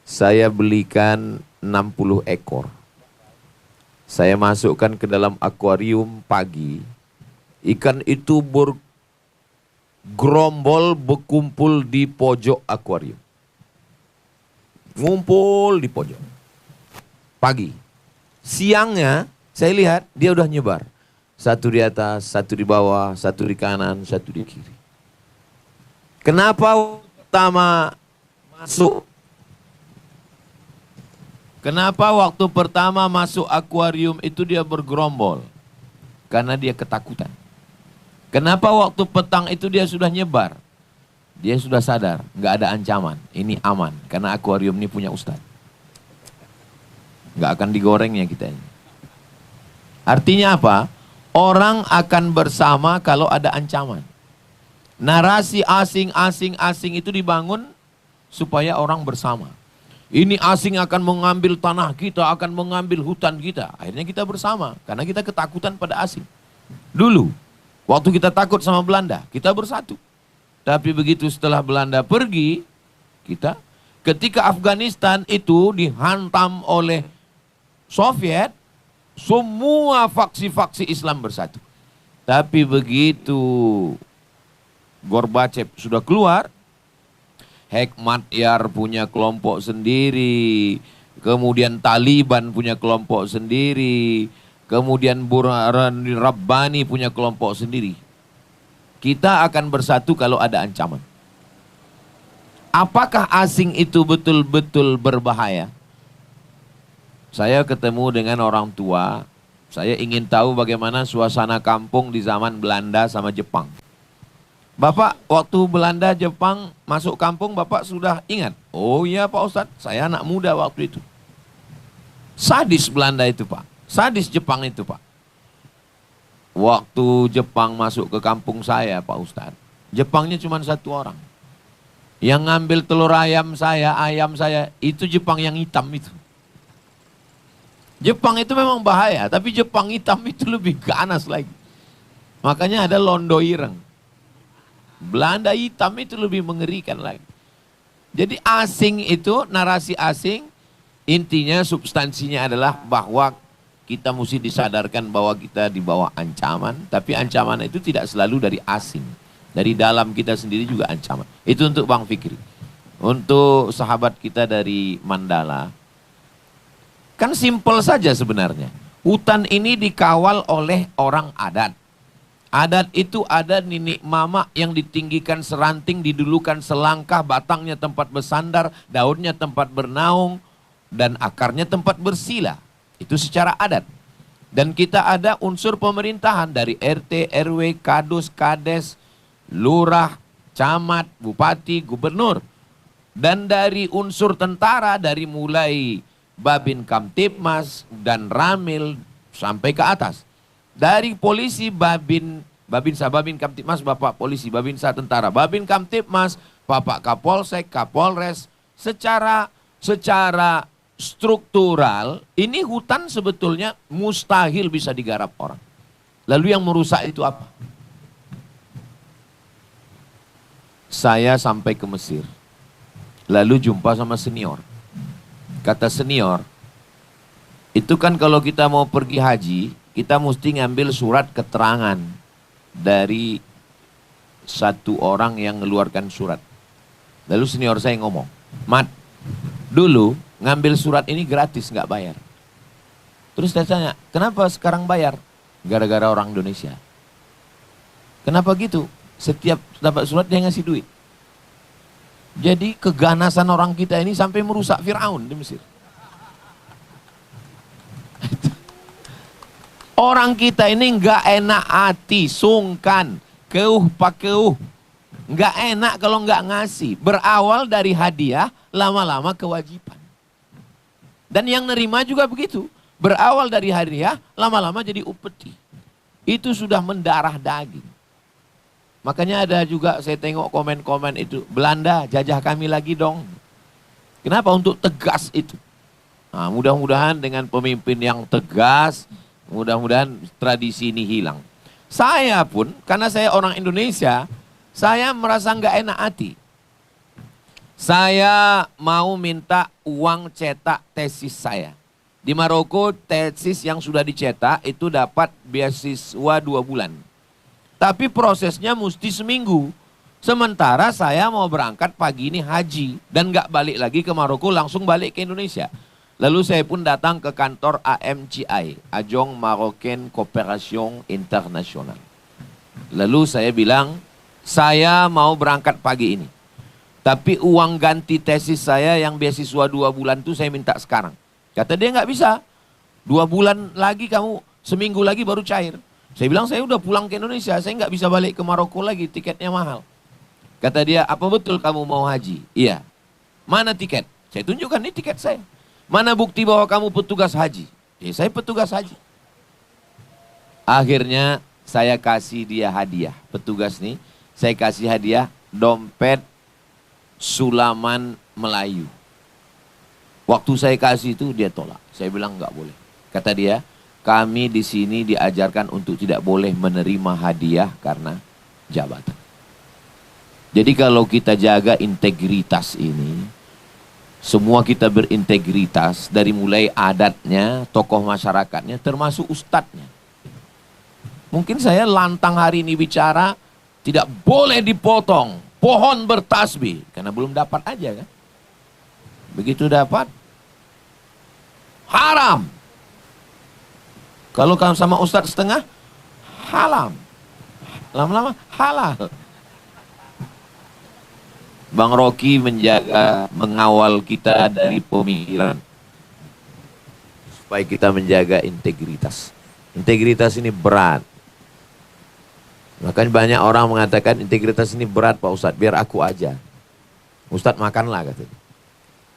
Saya belikan 60 ekor. Saya masukkan ke dalam akuarium pagi. Ikan itu bergerombol berkumpul di pojok akuarium. Ngumpul di pojok. Pagi. Siangnya saya lihat dia udah nyebar. Satu di atas, satu di bawah, satu di kanan, satu di kiri. Kenapa waktu pertama masuk akuarium itu dia bergerombol? Karena dia ketakutan. Kenapa waktu petang itu dia sudah nyebar? Dia sudah sadar, nggak ada ancaman. Ini aman, karena akuarium ini punya ustadz. Nggak akan digorengnya kita ini. Artinya apa? Orang akan bersama kalau ada ancaman. Narasi asing itu dibangun supaya orang bersama. Ini asing akan mengambil tanah kita, akan mengambil hutan kita. Akhirnya kita bersama, karena kita ketakutan pada asing. Dulu, waktu kita takut sama Belanda, kita bersatu. Tapi begitu setelah Belanda pergi, ketika Afghanistan itu dihantam oleh Soviet, semua faksi-faksi Islam bersatu. Tapi begitu Gorbachev sudah keluar, Hekmatyar punya kelompok sendiri, kemudian Taliban punya kelompok sendiri, kemudian Burhani Rabbani punya kelompok sendiri. Kita akan bersatu kalau ada ancaman. Apakah asing itu betul-betul berbahaya? Saya ketemu dengan orang tua, saya ingin tahu bagaimana suasana kampung di zaman Belanda sama Jepang. Bapak, waktu Belanda Jepang masuk kampung, Bapak sudah ingat? Oh iya Pak Ustadz, saya anak muda waktu itu. Sadis Belanda itu Pak, sadis Jepang itu Pak. Waktu Jepang masuk ke kampung saya Pak Ustadz, Jepangnya cuma satu orang. Yang ngambil telur ayam saya, itu Jepang yang hitam itu. Jepang itu memang bahaya, tapi Jepang hitam itu lebih ganas lagi. Makanya ada londo ireng. Belanda hitam itu lebih mengerikan lagi. Jadi asing itu, narasi asing, intinya substansinya adalah bahwa kita mesti disadarkan bahwa kita di bawah ancaman, tapi ancaman itu tidak selalu dari asing. Dari dalam kita sendiri juga ancaman. Itu untuk Bang Fikri. Untuk sahabat kita dari Mandala, kan simpel saja sebenarnya. Hutan ini dikawal oleh orang adat. Adat itu ada nenek mama yang ditinggikan seranting, didulukan selangkah, batangnya tempat bersandar, daunnya tempat bernaung, dan akarnya tempat bersila. Itu secara adat. Dan kita ada unsur pemerintahan dari RT, RW, Kadus, Kades, Lurah, Camat, Bupati, Gubernur. Dan dari unsur tentara, dari mulai Babin Kamtipmas dan Ramil sampai ke atas. Dari polisi Babinsa Kamtipmas, Bapak polisi, Babinsa tentara, Babin Kamtipmas, Bapak Kapolsek, Kapolres, secara struktural ini hutan sebetulnya mustahil bisa digarap orang. Lalu yang merusak itu apa? Saya sampai ke Mesir. Lalu jumpa sama senior. Kata senior, itu kan kalau kita mau pergi haji, kita mesti ngambil surat keterangan dari satu orang yang mengeluarkan surat. Lalu senior saya ngomong, Mat, dulu ngambil surat ini gratis, nggak bayar. Terus saya tanya, kenapa sekarang bayar? Gara-gara orang Indonesia. Kenapa gitu? Setiap dapat surat dia ngasih duit. Jadi keganasan orang kita ini sampai merusak Firaun di Mesir. Orang kita ini nggak enak hati, sungkan, pakeuh. Nggak enak kalau nggak ngasih. Berawal dari hadiah, lama-lama kewajiban. Dan yang nerima juga begitu. Berawal dari hadiah, lama-lama jadi upeti. Itu sudah mendarah daging. Makanya ada juga saya tengok komen-komen itu. Belanda jajah kami lagi dong. Kenapa? Untuk tegas itu. Nah, mudah-mudahan dengan pemimpin yang tegas, mudah-mudahan tradisi ini hilang. Saya pun, karena saya orang Indonesia, saya merasa nggak enak hati. Saya mau minta uang cetak tesis saya. Di Maroko tesis yang sudah dicetak itu dapat beasiswa 2 bulan. Tapi prosesnya mesti seminggu. Sementara saya mau berangkat pagi ini haji. Dan nggak balik lagi ke Maroko, langsung balik ke Indonesia. Lalu saya pun datang ke kantor AMCI, Agence Marocaine Coopération Internationale. Lalu saya bilang, saya mau berangkat pagi ini. Tapi uang ganti tesis saya yang beasiswa 2 bulan itu saya minta sekarang. Kata dia nggak bisa. 2 bulan lagi kamu, seminggu lagi baru cair. Saya bilang saya udah pulang ke Indonesia, saya nggak bisa balik ke Maroko lagi, tiketnya mahal. Kata dia, apa betul kamu mau haji? Iya. Mana tiket? Saya tunjukkan, ini tiket saya. Mana bukti bahwa kamu petugas haji? Ya, saya petugas haji. Akhirnya saya kasih dia hadiah. Petugas nih, saya kasih hadiah dompet Sulaman Melayu. Waktu saya kasih itu dia tolak. Saya bilang nggak boleh. Kata dia, kami di sini diajarkan untuk tidak boleh menerima hadiah karena jabatan. Jadi kalau kita jaga integritas ini, semua kita berintegritas dari mulai adatnya, tokoh masyarakatnya, termasuk ustadznya. Mungkin saya lantang hari ini bicara, tidak boleh dipotong pohon bertasbih, karena belum dapat aja kan. Begitu dapat, haram. Kalau kamu sama ustadz setengah, haram. Lama-lama halal. Bang Rocky menjaga, mengawal kita dari pemikiran. Supaya kita menjaga integritas. Integritas ini berat. Makanya banyak orang mengatakan integritas ini berat Pak Ustadz, biar aku aja. Ustadz makanlah katanya.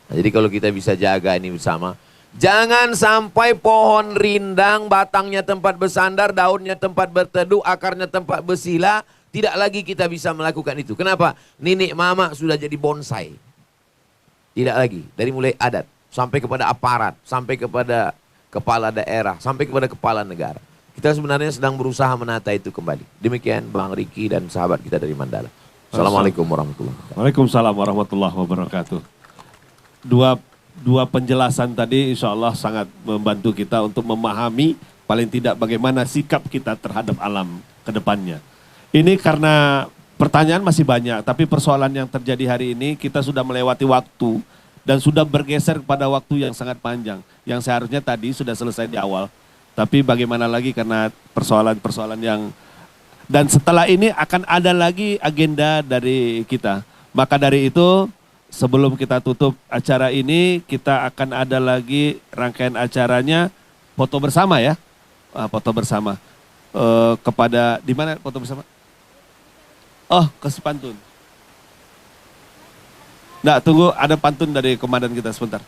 Nah, jadi kalau kita bisa jaga ini bersama, jangan sampai pohon rindang, batangnya tempat bersandar, daunnya tempat berteduh, akarnya tempat bersila, tidak lagi kita bisa melakukan itu. Kenapa? Nenek mama sudah jadi bonsai. Tidak lagi, dari mulai adat, sampai kepada aparat, sampai kepada kepala daerah, sampai kepada kepala negara. Kita sebenarnya sedang berusaha menata itu kembali. Demikian Bang Riki dan sahabat kita dari Mandala. Assalamualaikum warahmatullahi wabarakatuh. Waalaikumsalam warahmatullahi wabarakatuh. Dua penjelasan tadi insya Allah sangat membantu kita untuk memahami paling tidak bagaimana sikap kita terhadap alam ke depannya. Ini karena pertanyaan masih banyak, tapi persoalan yang terjadi hari ini kita sudah melewati waktu dan sudah bergeser kepada waktu yang sangat panjang. Yang seharusnya tadi sudah selesai di awal. Tapi bagaimana lagi karena persoalan-persoalan yang... Dan setelah ini akan ada lagi agenda dari kita. Maka dari itu sebelum kita tutup acara ini, kita akan ada lagi rangkaian acaranya foto bersama ya. Foto bersama. Kepada, di mana foto bersama? Oh, ke Pantun. Nah, tunggu ada pantun dari komandan kita sebentar.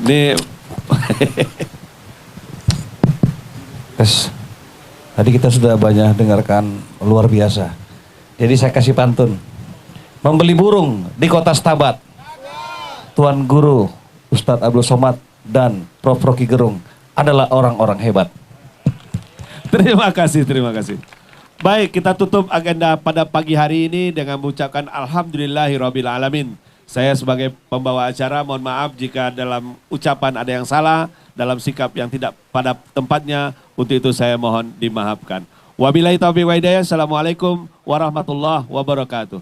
Ini tadi kita sudah banyak dengarkan luar biasa. Jadi saya kasih pantun. Membeli burung di kota Stabat. Tuan Guru Ustadz Abdul Somad dan Prof. Rocky Gerung adalah orang-orang hebat. Terima kasih, terima kasih. Baik, kita tutup agenda pada pagi hari ini dengan mengucapkan Alhamdulillahirabbil alamin. Saya sebagai pembawa acara mohon maaf jika dalam ucapan ada yang salah, dalam sikap yang tidak pada tempatnya. Untuk itu saya mohon dimaafkan. Wabillahi taufiq wa hidayah. Assalamualaikum warahmatullahi wabarakatuh.